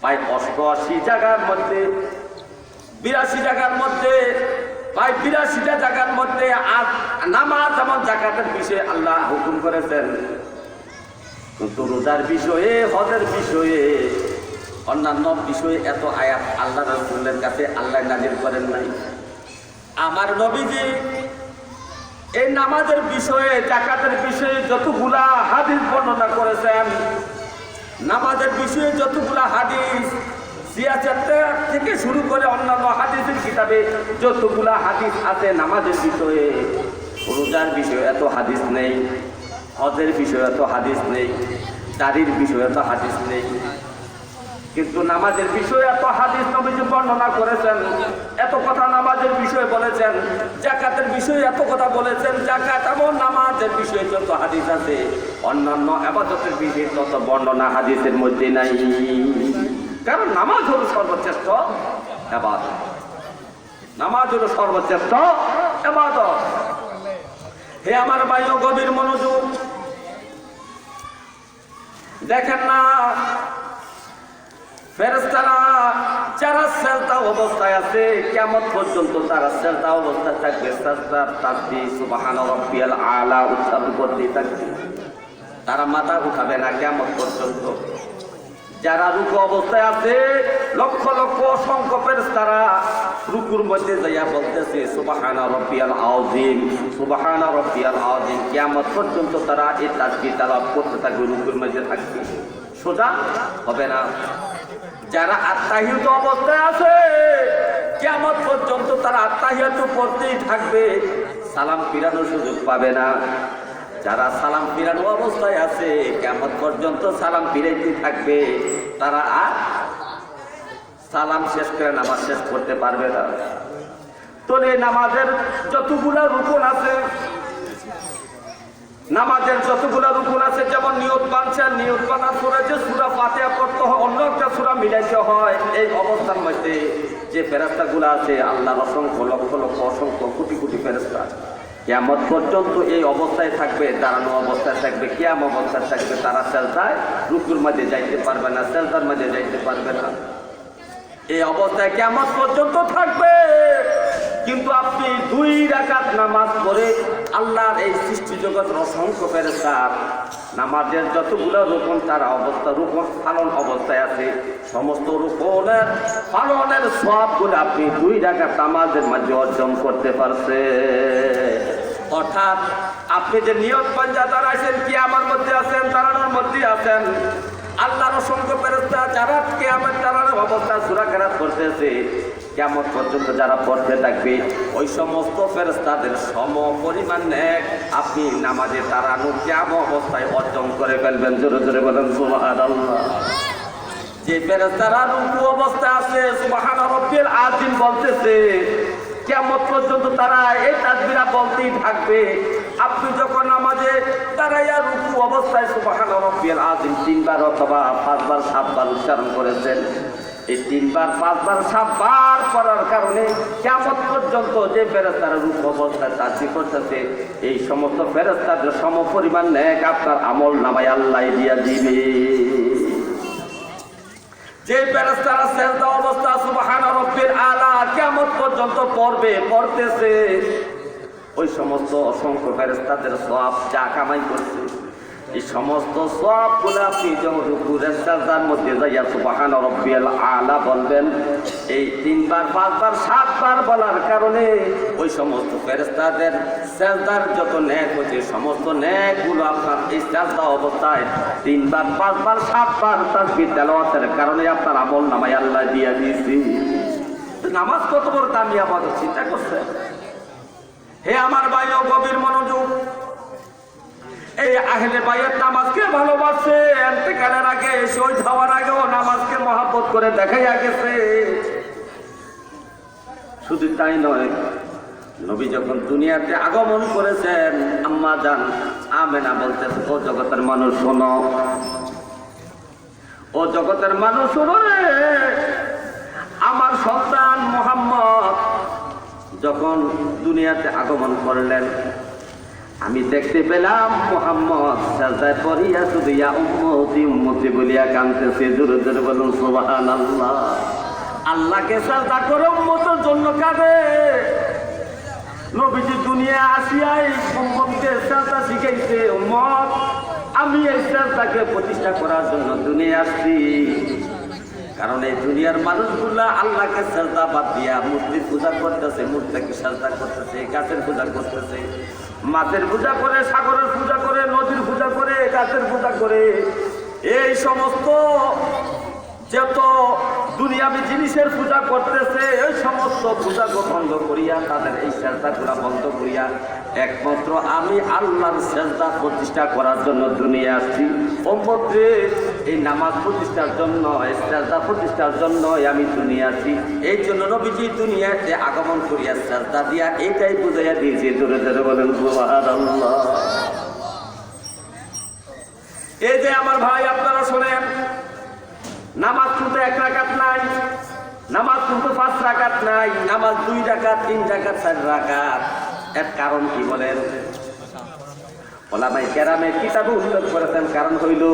প্রায় 88 জায়গার মধ্যে, 82 জায়গার মধ্যে, প্রায় 82টা জায়গার মধ্যে নামাজ এবং জাকাতের বিষয়ে আল্লাহ হুকুম করেছেন। কিন্তু রোজার বিষয়ে, হজের বিষয়ে, অন্যান্য বিষয়ে এত আয়াত আল্লাহ রাসূলের কাছে আল্লাহ নাযিল করেন নাই। আমার নবীজি এই নামাজের বিষয়ে, জাকাতের বিষয়ে যতগুলা হাদিস বর্ণনা করেছেন, নামাজের বিষয়ে যতগুলা হাদিস সিয়াসত থেকে শুরু করে অন্যান্য হাদিসের কিতাবে যতগুলা হাদিস আছে নামাজের বিষয়ে, রোজার বিষয়ে এত হাদিস নেই, হজের বিষয়ে এত হাদিস নেই, দাড়ির বিষয়ে এত হাদিস নেই। কিন্তু নামাজের বিষয়ে এত হাদিস নবীজি বর্ণনা করেছেন, এত কথা নামাজের বিষয়ে বলেছেন। জাকাতের বিষয়ে এত কথা বলেছেন। জাকাত এবং নামাজের বিষয়ে যত হাদিস আছে, অন্যান্য ইবাদতের বিষয়ে তত বর্ণনা হাদিসের মধ্যে নাই। কারণ নামাজ হলো সর্বশ্রেষ্ঠ ইবাদত। নামাজ হলো সর্বশ্রেষ্ঠ ইবাদত। হে আমার ভাইও, গভীর মনোযোগ দেখেন না, ফেরেশতারা যারা সেজদা অবস্থায় আছে কিয়ামত পর্যন্ত তারা সেজদা অবস্থায় থাকবে, সাজদার তাসবিহ সুবহান রাব্বিয়াল আলা উচ্চারণ করতে থাকবে। তারা মাথা উঠাবে না কিয়ামত পর্যন্ত। যারা রুকু অবস্থায় আছে, লক্ষ লক্ষ অসংখ্য ফেরেশতারা রুকুর মধ্যে যাইয়া বলতেছে সুবহান রাব্বিয়াল আযীম, সুবহান রাব্বিয়াল আযীম। কিয়ামত পর্যন্ত তারা এই তাসবিহ তেলাওয়াত করতে থাকবে, রুকুর মধ্যে থাকবে, সোজা হবে না। যারা আত্তাহিয়াত অবস্থায় আছে কিয়ামত পর্যন্ত তারা আত্তাহিয়াত পড়তেই থাকবে, সালাম ফিরানোর সুযোগ পাবে না। যারা সালাম ফিরানো অবস্থায় আছে কিয়ামত পর্যন্ত সালাম ফিরাইতে থাকবে, তারা আর সালাম শেষ করে নামাজ শেষ করতে পারবে না। তাহলে নামাজের যতগুলা রুকুন আছে, নামাজের যতগুলা রুকুন আছে, যেমন নিয়ত বানছেন, নিয়ত বানার পরে যে সূরা ফাতিহা পড়তে হয়, অন্য একটা সূরা মিলাইতে হয়। এই অবস্থার মধ্যে যে ফেরেশতাগুলো আছে, আল্লাহর অসংখ্য লক্ষ লক্ষ অসংখ্য কোটি কোটি ফেরেশতা কিয়ামত পর্যন্ত এই অবস্থায় থাকবে, দাঁড়ানো অবস্থায় থাকবে, কিয়াম অবস্থায় থাকবে। তারা সেজদায় রুকুর মধ্যে যাইতে পারবে না, সেজদার মধ্যে যাইতে পারবে না। এই অবস্থায় কিয়ামত পর্যন্ত থাকবে। কিন্তু আপনি 2 রাকাত নামাজ পড়ে আল্লাহর এই সৃষ্টি জগতের অসংখ্য ফেরেশতা নামাজের যতগুলো রুকুন তারা অবস্থা রুকুন পালন অবস্থায় আছে, সমস্ত রুকুনের পালনের সবগুলো আপনি 2 রাকাত নামাজের মধ্যে অর্জন করতে পারছেন। অর্থাৎ আপনি যে নিয়ত পাঞ্জা দাঁড়াইছেন, কিয়ামের মধ্যে আছেন, দাঁড়ানোর মধ্যে আছেন, আল্লাহর অসংখ্য ফেরেশতা যারা কিয়ামত দাঁড়ানোর অবস্থা সূরা কেরাত করতেছে, কিয়ামত পর্যন্ত যারা পড়তে থাকবে, ওই সমস্ত ফেরেশতাদের সম পরিমাণ নেক আপনি নামাজে দাঁড়ানো কিয়াম অবস্থায় অর্জন করে ফেলবেন। জোরে জোরে বলেন সুবহানাল্লাহ। যে ফেরেশতারা রুকু অবস্থায় আছে, সুবহান রাব্বিল আযীম বলতেছে, কিয়ামত পর্যন্ত তারা এই তাসবিহা বলতেই থাকবে। আপনি যখন নামাজে দাঁড়াইয়া রুকু অবস্থায় সুবহান রাব্বিল আযীম 3 বার অথবা 5 বার 7 বার উচ্চারণ করেছেন, এই 3 বার 5 বার 7 বার করার কারণে কিয়ামত পর্যন্ত যে ফেরেশতারা রুকু অবস্থায় তাসবিহ করতেছে, এই সমস্ত ফেরেশতাদের সমপরিমাণ নেক আপনার আমল নামায় আল্লাহ দিয়া দিবে। যে ফেরেশতারা সেজদা অবস্থা সুবহান রাব্বিল আলা কিয়ামত পর্যন্ত পড়তেছে, ওই সমস্ত অসংখ্য ফেরেশতাদের সওয়াব যা কামাই করছে, এই সমস্ত সবগুলো আপনি যখন রুকুরের সাজদার মধ্যে যাইয়া সুবহান রাব্বিয়াল আলা বলবেন, এই 3 বার 5 বার 7 বার বলার কারণে ওই সমস্ত ফেরেশতাদের সাজদার যত নেক হচ্ছে সমস্ত নেকগুলো আপনার এই সাজদা অবস্থায় 3 বার 5 বার 7 বার তাসবিহ তেলাওয়াতের কারণে আপনার আমল নামায় আল্লাহ দিয়া দিয়েছে। নামাজ কত বড় দামি ইবাদত চিন্তা করছে। হে আমার ভাইও গভীর মনোযোগ, এই আহলে বাইত নামাজকে ভালোবাসে, ইন্তেকালের আগে শহীদ হওয়ার আগেও নামাজকে মহব্বত করে দেখাইয়া গেছে। শুধু তাই নয়, নবী যখন দুনিয়াতে আগমন করেছেন, আম্মা জান আমেনা বলতেছে, ও জগতের মানুষ শোনো, ও জগতের মানুষ শোনো রে, আমার সন্তান মুহাম্মদ যখন দুনিয়াতে আগমন করলেন, আমি দেখতে পেলাম মুহাম্মদ সাজদায় পড়িয়া শুধু ইয়া উম্মতি উম্মতি বলিয়া কাঁদতেছে। জোরে জোরে বলুন সুবহানাল্লাহ। আল্লাহকে সাজদা করে উম্মতের জন্য কাঁদে। নবীজি দুনিয়া আসিয়াই উম্মতকে সাজদা শিখাইছে, উম্মত আমি এই সাজদাকে প্রতিষ্ঠা করার জন্য দুনিয়া আসছি। কারণ এই দুনিয়ার মানুষগুলা আল্লাহকে সাজদা বাদ দিয়া মূর্তির পূজা করতেছে, মূর্তিকে সাজদা করতেছে, গাছের পূজা করতেছে, মাছের পূজা করে, সাগরের পূজা করে, নদীর পূজা করে, গাছের পূজা করে। এই সমস্ত যত দুনিয়াবী জিনিসের পূজা করতেছে, এই সমস্ত পূজা বন্ধ করিয়া, তাদের এই সাজদাগুলা বন্ধ করিয়া একমাত্র আমি আল্লাহর সাজদা প্রতিষ্ঠা করার জন্য দুনিয়া আসছি। উম্মতের এই নামাজ প্রতিষ্ঠার জন্য, এই সাজদা প্রতিষ্ঠার জন্য আমি দুনিয়া আসছি। এই জন্য নবীজি দুনিয়াতে আগমন করিয়া সাজদা দিয়া এটাই বুঝাইয়া দিয়েছে। জোরে জোরে বলেন সুবহানাল্লাহ। এই যে আমার ভাই আপনারা শোনেন, নামাজ কিন্তু 1 রাকাত নাই, নামাজ কিন্তু 5 রাকাত নাই, নামাজ 2 রাকাত 3 রাকাত 4 রাকাত। এর কারণ কি বলেন? ওলামায়ে কেরামে কিতাবে উল্লেখ করেছেন। কারণ হইল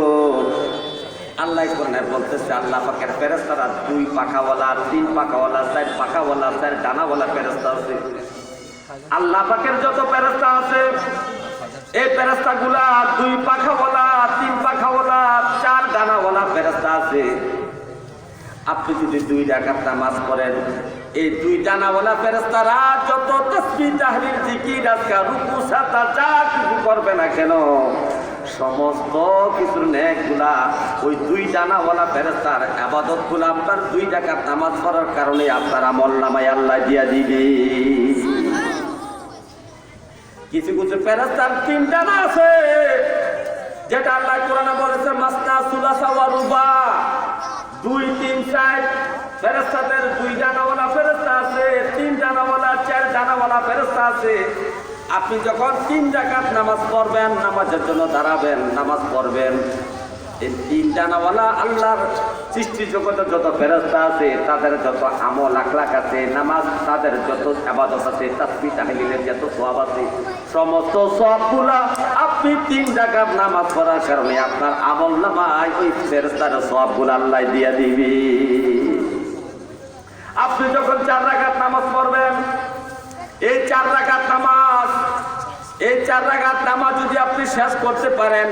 আল্লাহ কোরআনে বলতেছে, আল্লাহ পাকের ফেরেশতারা 2 পাখাওয়ালা, 3 পাখাওয়ালা, 4 পাখাওয়ালা, 4 ডানাওয়ালা ফেরেশতা আছে। আল্লাহ পাকের যত ফেরেশতা আছে, এই ফেরেশতাগুলা 2 পাখাওয়ালা, 3 পাখাওয়ালা, 4 ডানাওয়ালা ফেরেশতা আছে। আপনি যদি 2 রাকাত নামাজ পড়েন, এই 2 ডানাওয়ালা ফেরেশতারা যত তাসবিহ তাহলিল জিকির আজকার রুকু সাজদা যা কিছু করবে না কেন, সমস্ত কিছুর নেকগুলা ওই 2 ডানাওয়ালা ফেরেশতার ইবাদতগুলা আপনার 2 রাকাত নামাজ পড়ার কারণে আপনার আমল নামায় আল্লাহ দিয়া দিবে। কিছু কিছু ফেরেশতার 3 ডানা আছে, যেটা আল্লাহ কোরআনে বলেছে মাসনা সুলাসা ওয়া রুবা, 2, 3, 4 ফেরেশতাদের 2 ডানাওয়ালা ফেরেশতা আছে, 3 ডানাওয়ালা, 4 ডানাওয়ালা ফেরেশতা আছে। আপনি যখন 3 রাকাত নামাজ পড়বেন, নামাজের জন্য দাঁড়াবেন, নামাজ পড়বেন, এই 3 ডানাওয়ালা আল্লাহর সৃষ্টি জগতের যত ফেরেশতা আছে, তাদের যত আমল আখলাক আছে, নামাজ তাদের যত ইবাদত আছে, তাসবিহ তাহলিলের যত সওয়াব আছে, সমস্ত সবগুলা আপনি 3 রাকাত নামাজ পড়ার কারণে আপনার আমল নামায় ওই ফেরেশতার সওয়াবগুলা আল্লাহ দিয়া দিবে। আপনি যখন 4 রাকাত নামাজ পড়বেন, এই 4 রাকাত নামাজ, এই 4 রাকাত নামাজ যদি আপনি শেষ করতে পারেন,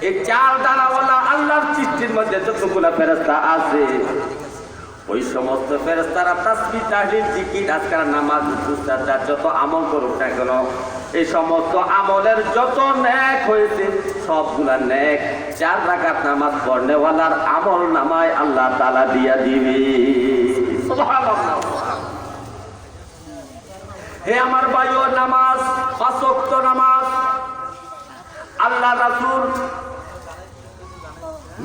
এই 4 ডানাওয়ালা আল্লাহর সৃষ্টির মধ্যে যতগুলা ফেরেশতা আছে, ওই সমস্ত ফেরেশতারা তাসবিহ তাহলিল জিকির আজকার নামাজ রুকু সাজদা যত আমল করুক না কেন, এই সমস্ত আমলের যত নেক হয়েছে সবগুলা নেক 4 রাকাত নামাজ পড়নেওয়ালার আমল নামায় আল্লাহ তাআলা দিয়া দিবে। সুবহানাল্লাহ। হে আমার ভাইও, নামাজ 5 ওয়াক্ত নামাজ আল্লাহ রাসূল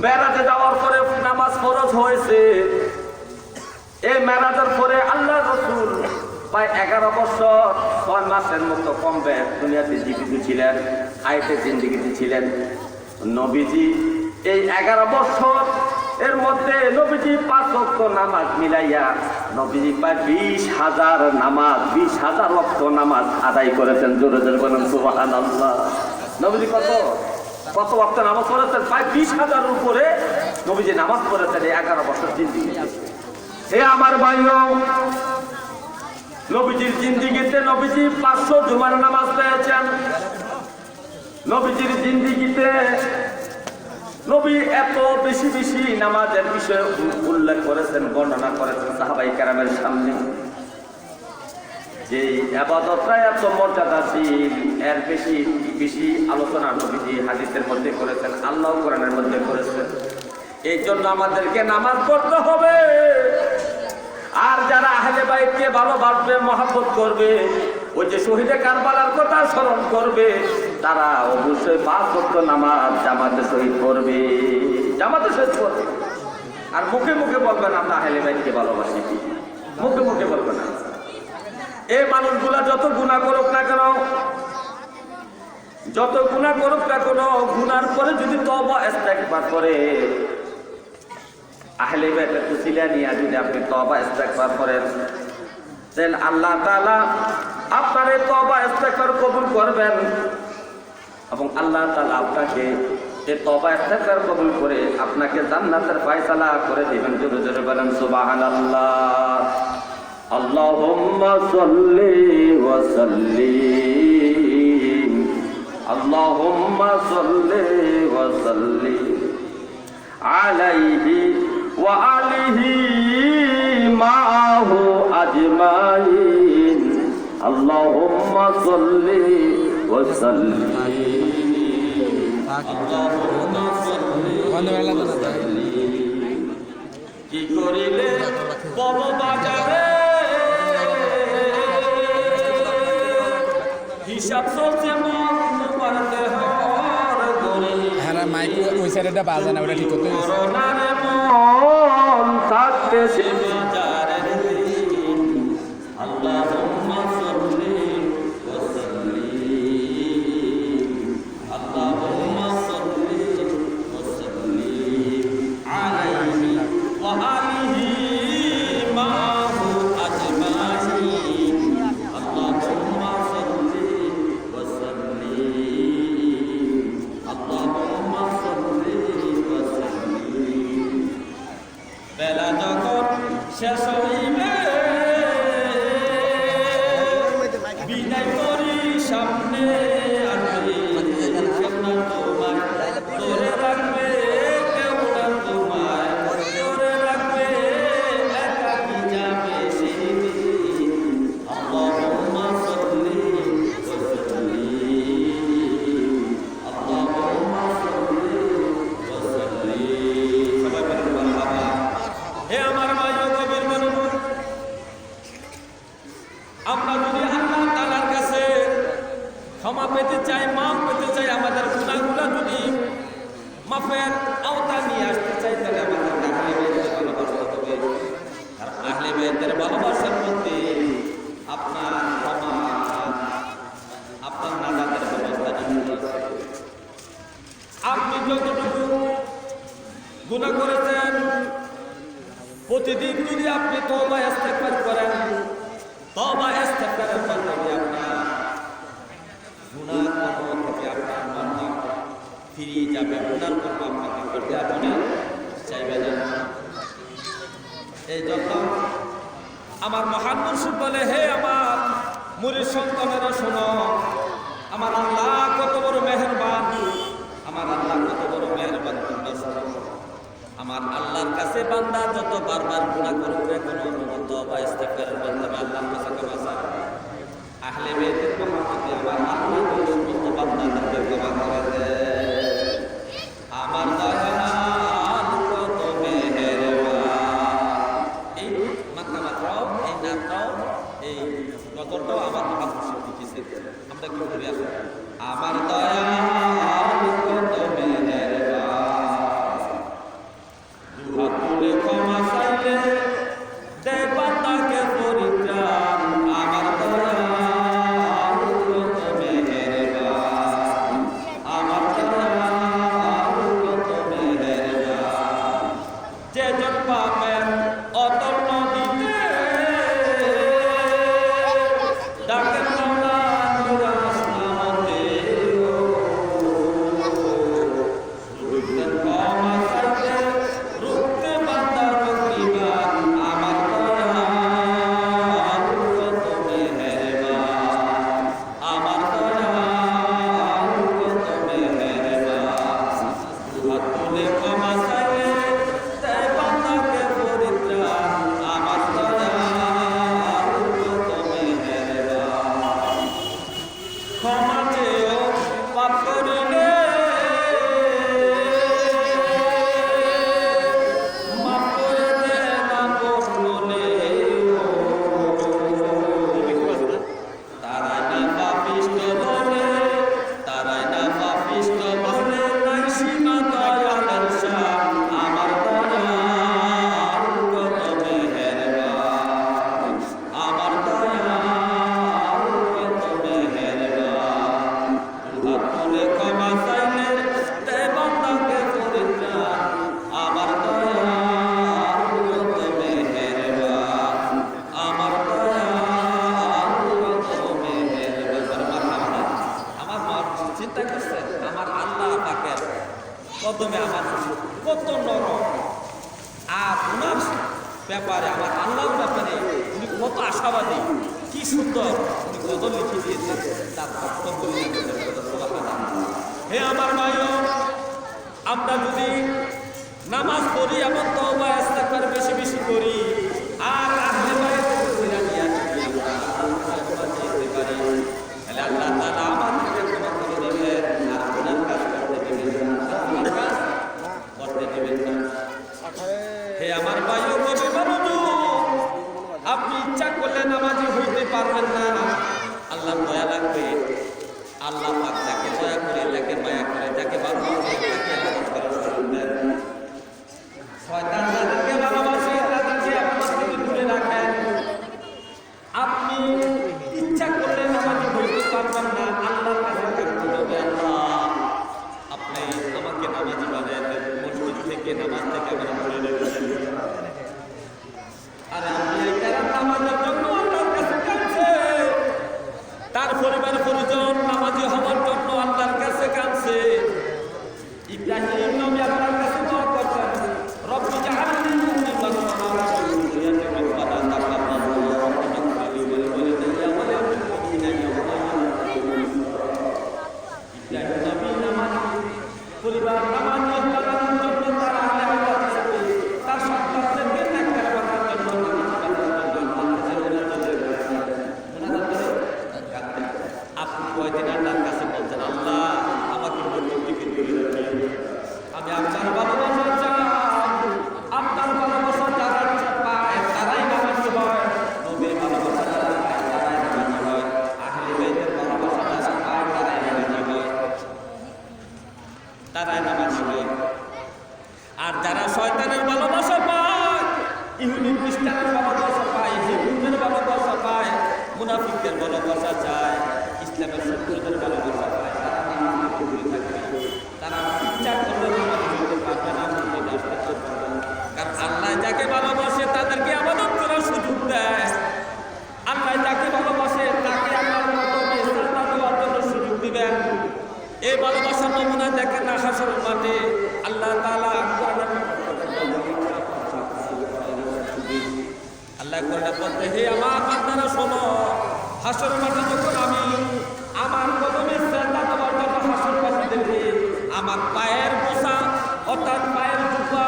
মেরাজে যাওয়ার পরে নামাজ ফরজ হয়েছে। এই মেরাজের পরে আল্লাহ রাসূল প্রায় 11 বছর 6 মাসের মতো কমবে দুনিয়াতে জীবিত ছিলেন, হায়াতে জিন্দেগিতে ছিলেন। নবীজি এই 11 বছর এর মধ্যে নবীজি 5 ওয়াক্ত নামাজ মিলাইয়া নবীজি প্রায় 20,000 নামাজ, 20,000 ওয়াক্ত নামাজ আদায় করেছেন। জোরে জোরে বলেন সুবহানাল্লাহ। নবীজি কত ওয়াক্ত নামাজ পড়েছেন? প্রায় 20,000-এর উপরে নবীজি নামাজ পড়েছেন এই 11 বছর জিন্দেগিতে। হে আমার ভাইও, নবীজির জিন্দেগিতে নবীজি 500 জুমার নামাজ পেয়েছেন। নবীজির জিন্দেগিতে নবী এত বেশি বেশি নামাজের বিষয়ে উল্লেখ করেছেন, বর্ণনা করেছেন সাহাবাই কেরামের সামনে, যে ইবাদতটা এত মর্যাদাশীল, এর বেশি বেশি আলোচনা নবীজি হাদিসের মধ্যে করেছেন, আল্লাহ কোরআনের মধ্যে করেছেন। এই জন্য আমাদেরকে নামাজ পড়তে হবে। আর যারা আহলে বাইতকে ভালোবাসবে, মহব্বত করবে, ওই যে শহীদে কারবালার কথা স্মরণ করবে, তারা অবশ্যই 5 ওয়াক্ত নামাজ জামাতে শহীদ করবে, জামাতে শহীদ করবে। আর মুখে মুখে বলবেন আমরা আহলে বাইতকে ভালোবাসি, মুখে মুখে বলবেন না। এই মানুষগুলা যত গুনাহ করুক না কেন, যত গুনাহ করুক না কেন, গুনার পরে যদি তওবা ইস্তেগফার করে, আহলে বাইতের তুসিলা নিয়ে যদি আপনি তওবা ইস্তেগফার করেন, দেন আল্লাহ তাআলা আপনার এই তওবা ইস্তেগফার কবুল করবেন এবং আল্লাহ তাআলা আপনাকে এই তওবা ইস্তেগফার কবুল করে আপনাকে জান্নাতের ফয়সালা করে দিবেন। জোরে জোরে বলেন সুবহানাল্লাহ। আল্লাহুম্মা সাল্লি ওয়া সাল্লিম, আল্লাহুম্মা সাল্লি ওয়া সাল্লিম আলাইহি ওয়া আলিহি মাআহু আজমাইন, আল্লাহুম্মা সাল্লি ওয়া সাল্লিম, আল্লাহুম্মা সাল্লি ওয়া সাল্লিম। কি করিলে বড় বাজারে হিসাব চলছে মন তোমার দেহর গরে, হ্যাঁ মাইক ওই সাইডটা বাজে না, ওটা ঠিক করতে করোনার মন থাকতে সে বাজারের দিন, আল্লাহুম্মা সাল্লি ওয়া সাল্লিম, আল্লাহুম্মা সাল্লি ওয়া সাল্লিম আলাইহি ওয়া আলিহি মাআহু আজমাইন, আল্লাহুম্মা সাল্লি ওয়া সাল্লিম, আল্লাহুম্মা সাল্লি ওয়া সাল্লিম। বেলা যখন শেষ হইবে বিদায় করি সামনে আসবে, কেমন তোমায় ধরে রাখবে, কেমন তোমায় ধরে রাখবে, একাকি যাবে সেদিন, আল্লাহুম্মা সাল্লি ওয়া সাল্লিম, আল্লাহুম্মা সাল্লি ওয়া সাল্লিম। সবাই বলেন মারহাবা। হে আমার ভাই ও কবির বন্ধু, আমরা যদি আল্লাহ তাআলার কাছে ক্ষমা পেতে চাই, মাফ পেতে চাই, আমাদের গুনাহগুলো যদি মাফের আওতা নিয়ে আসতে চাই, তাহলে আমাদের আহলে বাইতকে ভালোবাসতে হবে। আর আহলে বাইতের ভালোবাসার মধ্যে আপনার ক্ষমা, আপনার নাজাতের ব্যবস্থা নিহিত আছে। আপনি যতটুকু গুনাহ করেছেন, প্রতিদিন যদি আপনি তওবা ইস্তেগফার করেন, তওবা ইস্তেগফারের মাধ্যমে আপনার গুনাহ কর্ম থেকে আপনার মন ফিরিয়ে যাবে, গুনার কর্ম আপনাকে করতে আপনি চাইবে না। এই জন্য আমার মহান মুর্শিদ বলে, হে আমার মুরিদ সন্তানেরা শোনো, আমার আল্লাহ কত বড় মেহেরবান, আমার আল্লাহ কত বড় মেহেরবান তোমরা শোনো। আমার আল্লাহর কাছে বান্দা যত বারবার গুনাহ করবে, কোনো তওবা ইস্তেগফারের মাধ্যমে আল্লাহর কাছে ক্ষমা চায়। আহলে বাইতের মহব্বতে আমার আল্লাহ ওই সমস্ত বান্দাদেরকে ক্ষমা করে দেয়। আমার দয়াল কত মেহেরবান। এই মাত্রাও, এই নামটাও, এই নজরটাও আমার মহান মুর্শিদ দিয়েছে। আমরা কি করি আসলে, আমার দয়াল কত মেহেরবান, দুহাত তুলে ক্ষমা চাইলে দেয় বান্দাকে পরিত্রাণ, আমার দয়াল কত মেহেরবান, আমার দয়াল কত মেহেরবান। যে জন পাবেন অতল নদীতে ডাকেন মাওলা নিরাশ না হতে, কদমে আমার কত নরম, আর ওনার ব্যাপারে আমার আল্লাহর ব্যাপারে উনি কত আশাবাদী, কি সুন্দর উনি গজল লিখে দিয়েছেন তার বক্তব্য নিয়ে। হে আমার ভাইও, আমরা যদি নামাজ পড়ি এমন তওবা ইস্তেগফার বেশি বেশি করি, আর আহলে বাইতের সিরা নিয়ে যদি আমরা যেতে পারি, তাহলে আল্লাহ তাআলা আমাদেরকে ক্ষমা করে দিবেন, আর গুনাহ কাজ করতে দিবেন না, করতে দিবেন না। হে আমার ভাইও, কবি বন্ধু, আপনি ইচ্ছা করলে নামাজি হইতে পারবেন না, আল্লাহ দয়া লাগবে। আল্লাহ পাক যাকে দয়া করে, যাকে মায়া করে, যাকে ভালোবাসে, তাকে আবাদ করে শুনবেন। শয়তান যাদেরকে ভালোবাসে তাদেরকে আপনার থেকে দূরে রাখেন। আপনি ইচ্ছা করলে নামাজি হইতে পারবেন না, আল্লাহর কাছে কাঁদতে হবে, আল্লাহ আপনি আমাকে নামাজি বানায় দেন, মসজিদ থেকে নামাজ থেকে আমার দূরে রেখেছেন। আর আপনি এই কারণ নামাজের জন্য আল্লাহর কাছে কাঁদছে, তার পরিবার পরিজন নামাজি হওয়ার জন্য আল্লাহর কাছে কাঁদছে। ইব্রাহিম নবী আল্লাহর কাছে দোয়া করতেন, রব্বি জাআলনি মুকিমান ওয়া মিন যুররিয়াতি রব্বানা তাকাব্বাল রব্বানা ইগফির লি ওয়া লিওয়ালিদাইয়া ওয়া লিল মুমিনিনা ইয়াওমা ইয়াকুমুল হিসাব। ইব্রাহিম নবী নামাজি পরিবার নামাজি হওয়ার জন্য তার আহলে বাইত সাথে তার সন্তানদেরকে নেককার বানানোর জন্য আপনি কয়দিন আল্লাহর কাছে বলছেন, আল্লাহ আমাকে মসজিদ থেকে দূরে রাখেন, আমি আপনার ভালোবাসা চাই। আপনার ভালোবাসা যারা পায় তারাই নামাজি হয়, নবীর ভালোবাসা যারা পায় তারাই নামাজি হয়, আহলে বাইতের ভালোবাসা যারা পায় তারাই নামাজি হয়, তারাই নামাজি হয়। আর যারা শয়তানের ভালোবাসা পায়, ইহুদি খ্রিস্টানের ভালোবাসা পায়, হিন্দুদের ভালোবাসা পায়, মুনাফিকদের ভালোবাসা চায়, ইসলামের শত্রুদের ভালোবাসা পায়, তারা নামাজ পড়ে থাকবে, তারা ইচ্ছা করলে নামাজ পড়তে পারবে না, মসজিদে আসতে পারবে না। কারণ আল্লাহ যাকে ভালোবাসে তাদেরকে ইবাদত করার সুযোগ দেয়, আল্লাহ যাকে ভালোবাসে তাকে আল্লাহর মাধ্যমে সাজদা দেওয়ার জন্য সুযোগ দিবেন। এই ভালোবাসার নমুনা দেখেন না হাসরের মাঠে আল্লাহ তাআলা আল্লাহ কোরআনে বলতে, হে আমার বান্দারা শোনো, হাসরের মাঠে যখন আমি আমার কদমে সিজদা দেওয়ার জন্য হাসরবাসীদেরকে আমার পায়ের বোঝা অর্থাৎ পায়ের জুতা,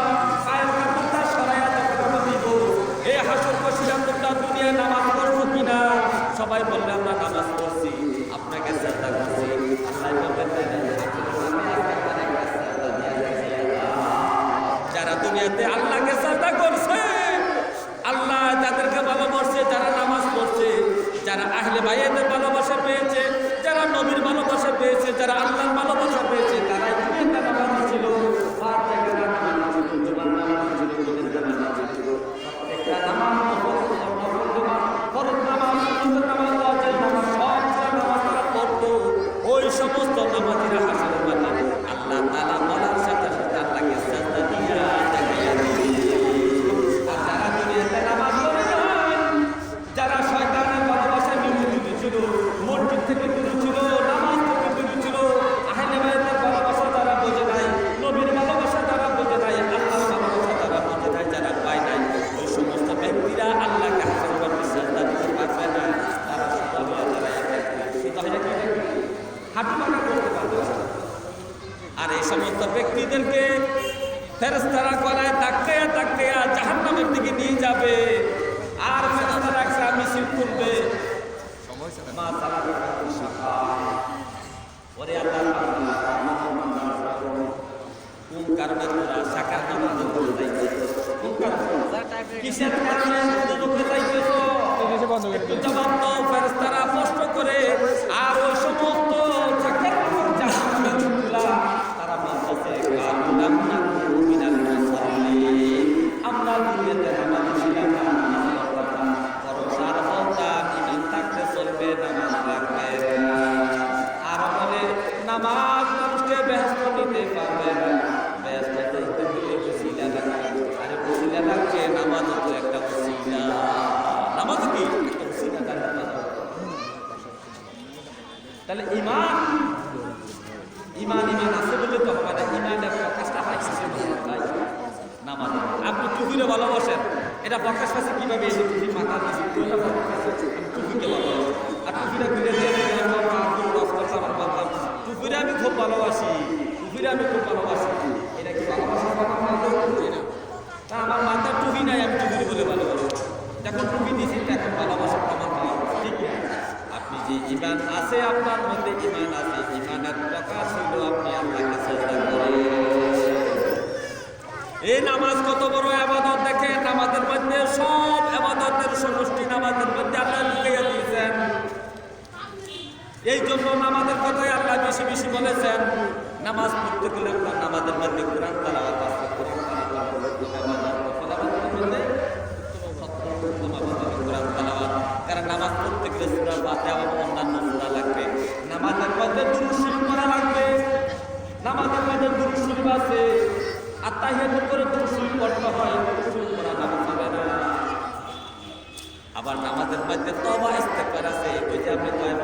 পায়ের কাপড়টা সরাইয়া যখন আমি দিব, এই হাসরবাসীরা তোমরা দুনিয়ায় নামাজ পড়ছো কিনা? সবাই বলবে আমরা নামাজ পড়ছি, আপনাকে সিজদা করছি। আল্লাহ বলবেন, যারা দুনিয়াতে আল্লাহকে সিজদা করছে, আল্লাহ যাদেরকে ভালোবাসছে, যারা নামাজ পড়ছে, যারা আহলে বাইতের ভালোবাসা পেয়েছে, যারা নবীর ভালোবাসা পেয়েছে, যারা আল্লাহর ভালোবাসা পেয়েছে, তারাই দুনিয়াতে নামাজি ছিল। আর যারা নামাজি ছিল, জীবন নামাজি ছিল, দুনিয়াতে নামাজি ছিল, প্রত্যেকটা নামাজ ফরজ নামাজ, সুন্নাত নামাজ, ওয়াজিব নামাজ, সব নামাজ তারা পড়তো। ওই সমস্ত নামাজিরা হাসরের মাঠে আল্লাহ তাআলা বলার সাথে সাথে আল্লাহকে সিজদা দিয়া দেখাইয়া দিবে। আর যারা দুনিয়াতে নামাজ পড়ে নাই, যারা শয়তানের ভালোবাসায় নিমজ্জিত ছিল, মসজিদ থেকে দূরে ছিল, নামাজ থেকে দূরে ছিল, আহলে বাইতের ভালোবাসা যারা বোঝে নাই, নবীর ভালোবাসা যারা বোঝে নাই, আল্লাহর ভালোবাসা যারা বোঝে নাই, যারা পায় নাই, ওই সমস্ত ব্যক্তিরা আল্লাহকে হাসরের মাঠে সিজদা দিতে পারবে না। তারা শুধু যারা হাঁটু পাকা করতে পারবে না। আর এই সমস্ত ব্যক্তিদেরকে ফেরেশতারা গলায় ধাক্কায়া ধাক্কায়া জাহান্নামের দিকে নিয়ে যাবে। আর ফেরেশতারা একটা মিছিল করবে, মা সালাতুকা ফি সাকার, ওরে আল্লাহর বান্দা, কোন কারণে তোরা সাকার নামাজ পড়তে যাইতেছ? কোন কারণে? কিসের কারণে দুজকে যাইতেছ? একটু জবাব দাও। ফেরেশতারা প্রশ্ন করে, আর ওই সমস্ত সাকার জাহান্নামীরা তারা বলতেছে, কালুলাম নাকুন মিনাল মুসাল্লিন, আমরা দুনিয়াতে নামাজ ছিলাম না, নামাজ পড়তাম না, বরং আর বলতাম ঈমান থাকতে চলবে, নামাজ লাগবে। আর বলে নামাজ মানুষকে বেহেশত নিতে পারবে না, বেহেশত যাইতে হলে ওসিলা লাগবে। আরে ওসিলা লাগছে, নামাজও তো একটা ওসিলা। নামাজ কি একটা ওসিলা? তাহলে ইমান ইমান আছে বলে তো হবে না, ইমানের প্রকাশটা নামাজ। আপনি টুপিরে ভালোবাসেন, এটা প্রকাশ পাচ্ছে কিভাবে? এই যে টুপি মাথা দিয়েছি, টুপিকে ভালোবাসি। আর টুপিটা খুলে দিয়ে আমার বলতাম টুপিরে আমি খুব ভালোবাসি, টুপিরে আমি খুব ভালোবাসি। এটা কি ভালোবাসা? তা আমার মাথার টুপি নাই, আমি টুপিরে বলে ভালোবাসি। যখন টুপি দিয়েছি এখন ভালোবাসা আমার ভালোবাসা। ঠিক না? আপনি যে ঈমান আছে, আপনার মধ্যে ঈমান আছে, ঈমানের প্রকাশ হইল আপনি আল্লাহকে সিজদা করেন। এই নামাজ কত বড় ইবাদত দেখেন। নামাজের মধ্যে সব ইবাদতের সমষ্টি নামাজের মধ্যে আল্লাহ ঢুকিয়ে দিয়েছেন। এই জন্য নামাজের কথাই আল্লাহ বেশি বেশি বলেছেন। নামাজ পড়তে গেলে আপনার নামাজের মধ্যে কোরআন তেলাওয়াত আছে, কারণ নামাজ পড়তে গেলে সূরার বাদে আবার অন্যান্য সূরা লাগবে। নামাজের মধ্যে দুরূদ শরীফ পড়া লাগবে। নামাজের মধ্যে দুরূদ শরীফ আছে, আত্তাহিয়াতুর করে দুরূদ শরীফ পড়তে হয়, দুরূদ শরীফ পড়া যাবে না। আবার নামাজের মধ্যে তওবা ইস্তেগফার আছে। ওই যে আপনি কয়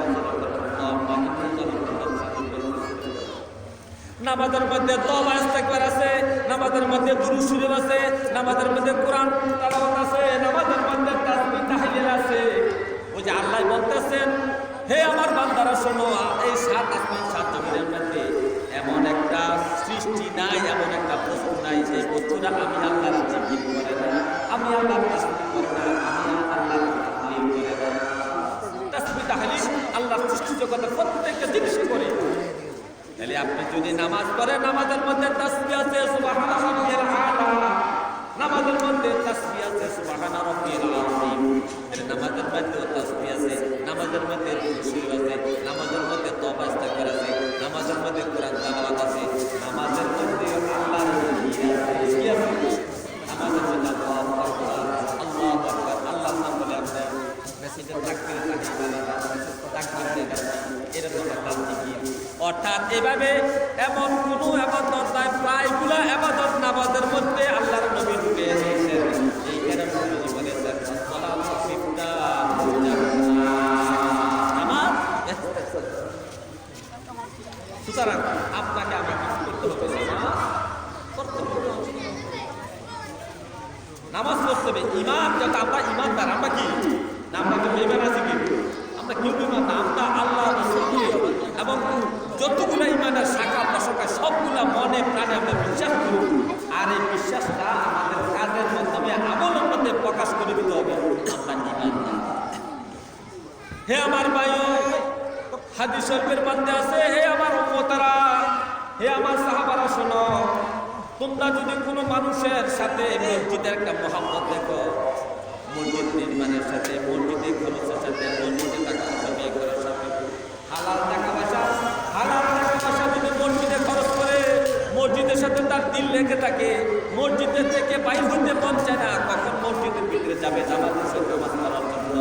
নামাজের মধ্যে তওবা ইস্তেগফার আছে, নামাজের মধ্যে দুরূদ শরীফ আছে, নামাজের মধ্যে কোরআন তেলাওয়াত আছে, নামাজের মধ্যে তাসবিহ তাহলিল আছে। ওই যে আল্লাহ বলতেছেন, হে আমার বান্দারা শোনো, এই সাত আসমান সাত জমিনের মধ্যে এমন একটা সৃষ্টি নাই, এমন একটা বস্তু নাই যে বস্তুটা আমি আল্লাহর জিকির করে না, আমি আল্লাহর তাসবিহ করে না, আমি আল্লাহর তাহলিল করে না। তাসবিহ তাহলিল আল্লাহর সৃষ্টি জগতের প্রত্যেকটা জিনিস করে। তাহলে আপনি যদি নামাজ পড়েন, নামাজের মধ্যে তাসবিহ আছে সুবহানা রাব্বিয়াল আলা, নামাজের মধ্যে তাসবিহ আছে সুবহানা রাব্বিয়াল আযীম। তাহলে নামাজের মধ্যে তাসবিহ আছে, নামাজের মধ্যে দুরূদ শরীফ আছে, নামাজের মধ্যে তওবা ইস্তেগফার আছে, নামাজের মধ্যে কোরআন তেলাওয়াত আছে, নামাজের মধ্যে আল্লাহর জিকির আছে। কি আছে? নামাজের মধ্যে আল্লাহু আকবার, আল্লাহু আকবার, আল্লাহর নাম বলে আমরা মেসেজের তাকবীর এরকম একটা জিকির। অর্থাৎ এভাবে এমন কোনো ইবাদত নাই, প্রায়গুলো ইবাদত নামাজের মধ্যে আল্লাহর নবী ঢুকে দিয়েছেন। এই কারণে নবী বলেছেন সালাতু মিফতাহুল জান্নাহ, নামাজ। সুতরাং আপনাকে আমাকে করতে হবে, নামাজ পড়তে হবে। ইমান যত আমরা ইমানদার, আমরা কি আমরা তো বেমান আছি, কিন্তু আমরা কেউ ইমান না, আমরা আল্লাহ রাসূলকে এবং যতগুলো ইমানের শাখা প্রশাখা সবগুলা মনে প্রাণে আমরা বিশ্বাস করি। আর এই বিশ্বাসটা আমাদের কাজের মাধ্যমে আমলের মধ্যে প্রকাশ করে দিতে হবে আমরা ইমানদার। হে আমার ভাইও, হাদিস শরীফের মধ্যে আছে, হে আমার উম্মতেরা, হে আমার সাহাবারা শোনো, তোমরা যদি কোনো মানুষের সাথে মসজিদের একটা মহব্বত দেখো, মসজিদ নির্মাণের সাথে, মসজিদে খরচের সাথে, মসজিদে টাকা পয়সা ব্যয় করার সাথে, হালাল টাকা পয়সা যদি মসজিদে খরচ করে, মসজিদের সাথে তার দিল লেগে থাকে, মসজিদের থেকে বাইর হইতে মন চায় না, কখন মসজিদের ভিতরে যাবে জামাতের সাথে নামাজ পড়ার জন্য।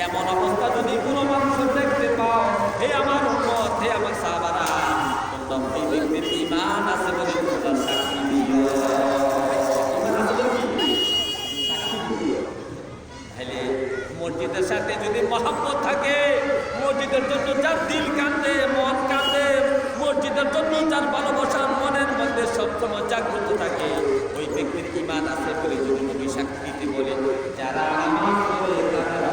এমন অবস্থা যদি কোনো মানুষের দেখতে পাও, হে আমার উম্মত, হে আমার সাহাবারা, তোমরা এই ব্যক্তির ঈমান আছে বলে তোমরা সাক্ষী দিও। তাহলে মসজিদের সাথে যদি মহব্বত থাকে, মসজিদের জন্য যার দিল কাঁদে, মন কাঁদে, মসজিদের জন্য যার ভালোবাসা মনের মধ্যে সবসময় জাগ্রত থাকে, ওই ব্যক্তির ঈমান আছে বলে যদি নবী সাক্ষী দিতে বলে, যারা নামাজ পড়ে তারা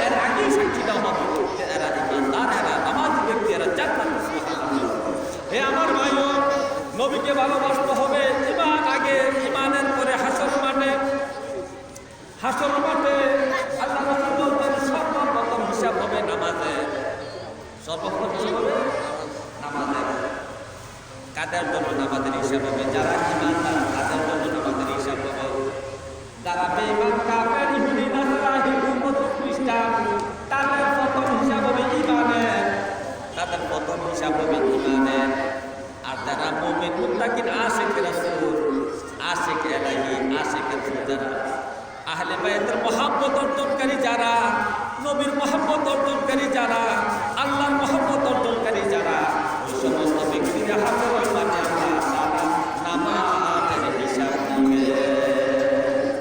এর আগেই সাক্ষী দেওয়া হবে যে এরা ঈমানদার, এরা নামাজি ব্যক্তি, এরা জান্নাত। হে আমার ভাইও, নবীকে ভালোবাসতে হবে ঈমান আগে, ঈমানের পরে হাসর মাঠে। হাসর মাঠে আল্লাহ রাসূল বলতেন সর্বপ্রথম হিসাব হবে নামাজে, সর্বপ্রথম হিসাব হবে নামাজে। কাদের জন্য নামাজের হিসাব হবে? যারা ঈমানদার তাদের জন্য নামাজের হিসাব হবে। যারা বেঈমান কাফের, ইহুদি নাসারা, হিন্দু বৌদ্ধ খ্রিস্টান, তাদের প্রথম হিসাব হবে ঈমানের, তাদের প্রথম হিসাব হবে ঈমানের। আর যারা মুমিন মুত্তাকিন আশিক রাসূল, আশিক ইলাহি, আশিক যারা আহলে বায়তের মহব্বত অর্জনকারী, যারা নবীর মহব্বত অর্জনকারী, যারা আল্লাহর মহব্বত অর্জনকারী, যারা ওই সমস্ত ব্যক্তিরা হাসরের মাঠে আল্লাহ তাআলা নামাজের হিসাব দিবে।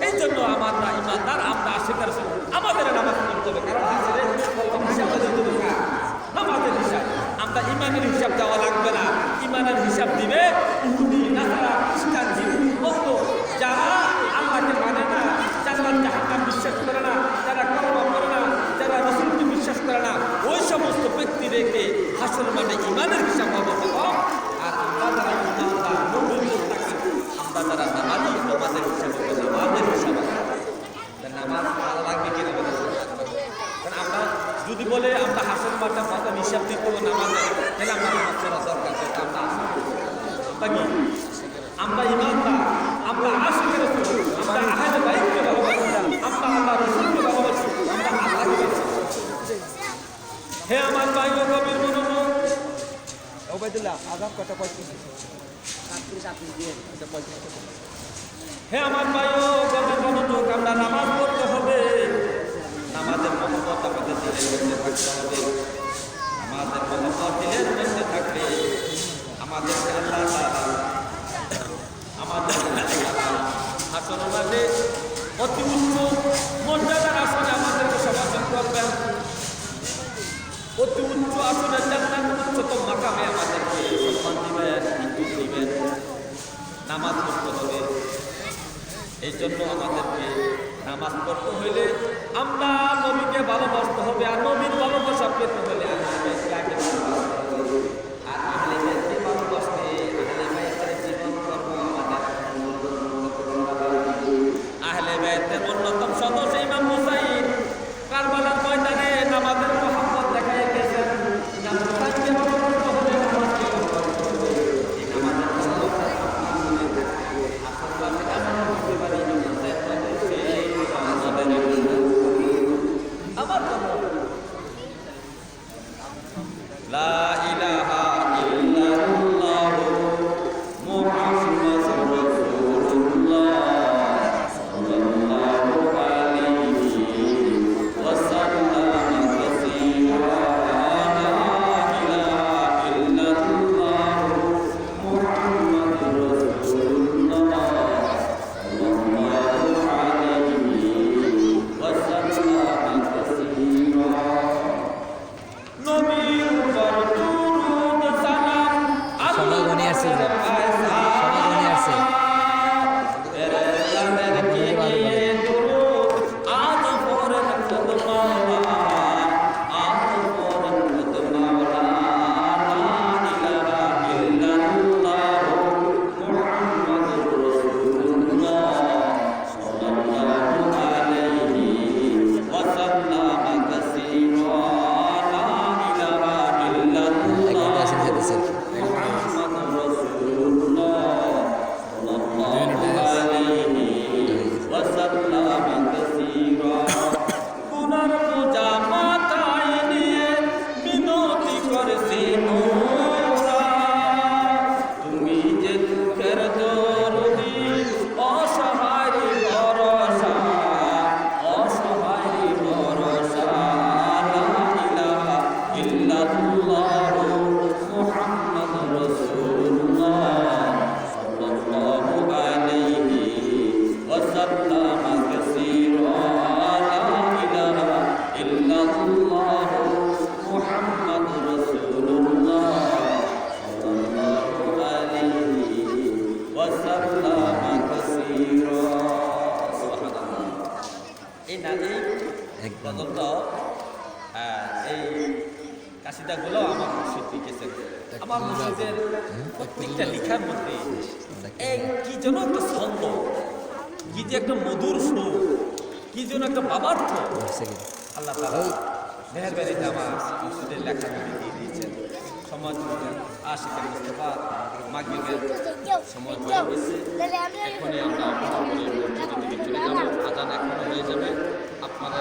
এই জন্য আমরা ঈমানদার, আমরা আশিক রাসূল, আমাদের নামাজ পড়তে হবে। কারণ হাসরে প্রথম হিসাব দিতে হবে নামাজের হিসাব। আমরা ঈমানের হিসাব দেওয়া লাগবে না। ইমানের হিসাব দিবে ইহুদি নাসারা খ্রিস্টান হিন্দু বৌদ্ধ যারা আল্লাহকে মানে না, যারা জাহান্নাম বিশ্বাস করে না, যারা কর্ম করে না, যারা রাসূলকে বিশ্বাস করে না, ওই সমস্ত ব্যক্তি রেখে হাসর মানে ইমানের হিসাব হবে তখন। আর আমরা যারা ইমানদার মুমিন থাকি, আমরা যারা নামাজি নামাজের হিসাব হবে, নামাজের হিসাব হবে। নামাজ ভালো লাগবে কিনা বলে, কারণ আমরা যদি বলে আমরা হাসন মাঠে মাথা হিসাব দিতে হবে নামাজে, তাহলে আমরা নামাজ করা দরকার। আমরা আমরা কি আমরা ইমানদার, আমরা আশিক রাসূল, আমরা আহলে বাইতকে ভালোবাসি, আমরা আল্লাহ রাসূলকে ভালোবাসি, আমরা আল্লাহকে ভালোবাসি। হে আমার ভাই ও গভীর মনোযোগ, ওবাইদুল্লাহ আযান কত 35 হে আমার ভাই ও গভীর মনোযোগ, আমরা নামাজ পড়তে হবে। নামাজের মহব্বত আমাদের দিলের মধ্যে থাকতে হবে। আমাদের মহব্বত দিলের মধ্যে থাকলে আমাদেরকে আল্লাহ তাআলা আমাদের হাসর মাঠে অতি উচ্চ মর্যাদার আসনে আমাদেরকে সমাবেশ করবেন। অতি উচ্চ আসনে জান্নাত উচ্চতম মাকামে আমাদেরকে সম্মান দিবেন, ইজ্জত দিবেন। নামাজ পড়তে হবে। এই জন্য আমাদেরকে নামাজ পড়তে হইলে আমরা নবীকে ভালোবাসতে হবে। আর নবীর ভালোবাসা পেতে হলে আহলে বাইতকে আগে ভালোবাসতে হবে। আর আহলে বাইতকে ভালোবাসতে আহলে বাইতের জীবন কর্ম আমাদের আহলে বাইতের অন্যতম সদস্য ইমাম হুসাইন কারবালার ময়দানে নামাজের মহব্বত দেখায় গেছেন। ইমাম হুসাইনকে ভালোবাসতে হবে, নামাজকে ভালোবাসতে হবে। এই নামাজের ভালোবাসা আমার লা ইলাহা ইল্লাল্লাহ মুহাম্মাদুর রাসূলুল্লাহ সাল্লাল্লাহু আলাইহি ওয়াসাল্লাম তাসলিমা লা ইলাহা ইল্লাল্লাহ মুহাম্মাদুর রাসূলুল্লাহ সাল্লাল্লাহু আলাইহি ওয়াসাল্লাম তাসলিমা। নবীর উপর দুরূদ সালাম সবাই মনে আছে যে, সবাই মনে আছে। ফেরেশতাদের কে নিয়ে দুরূদ আজ পড়েন খুদ মাওলা, আজ পড়েন খুদ মাওলা। লা ইলাহা ইল্লাল্লাহ মুহাম্মাদুর রাসূলুল্লাহ সাল্লাল্লাহু আলাইহি ওয়াসাল্লাম তাসলিমা। লা ইলাহা ইল্লাল্লাহ মুহাম্মাদুর রাসূলুল্লাহ সাল্লাল্লাহু আলাইহি ওয়াসাল্লাম তাসলিমা। গুনার বোঝা মাথায় নিয়ে বিনতি করছি মোরা, তুমি যে দুঃখের দরদি, অসহায় ভরসা, অসহায় ভরসা। লা ইলাহা ইল্লাল্লাহ মুহাম্মাদুর রাসূলুল্লাহ সাল্লাল্লাহু আলাইহি ওয়াসাল্লাম কাসীরা। লা ইলাহা ইল্লাল্লাহ মুহাম্মাদুর রাসূলুল্লাহ সাল্লাল্লাহু আলাইহি ওয়াসাল্লাম কাসীরা। সুবহানাল্লাহ। এই গজলটা এই কাসিদাগুলো আমার মুর্শিদ লিখেছেন। আমার মুর্শিদের প্রত্যেকটা লেখার মধ্যে এই কি যেন একটা ছন্দ, কি যে একটা মধুর সুর, কি যেন একটা বাবার্থ আল্লাহ তাআলা মেহেরবানিতে আমার মুর্শিদের লেখা দিয়ে দিয়েছেন। সমাজ আশিকের মুস্তাফা মাগরিবের সময় হয়ে গেছে। এখনই আমরা মসজিদের দিকে চলে যাব। আজান এখনো হয়ে যাবে। আপনারা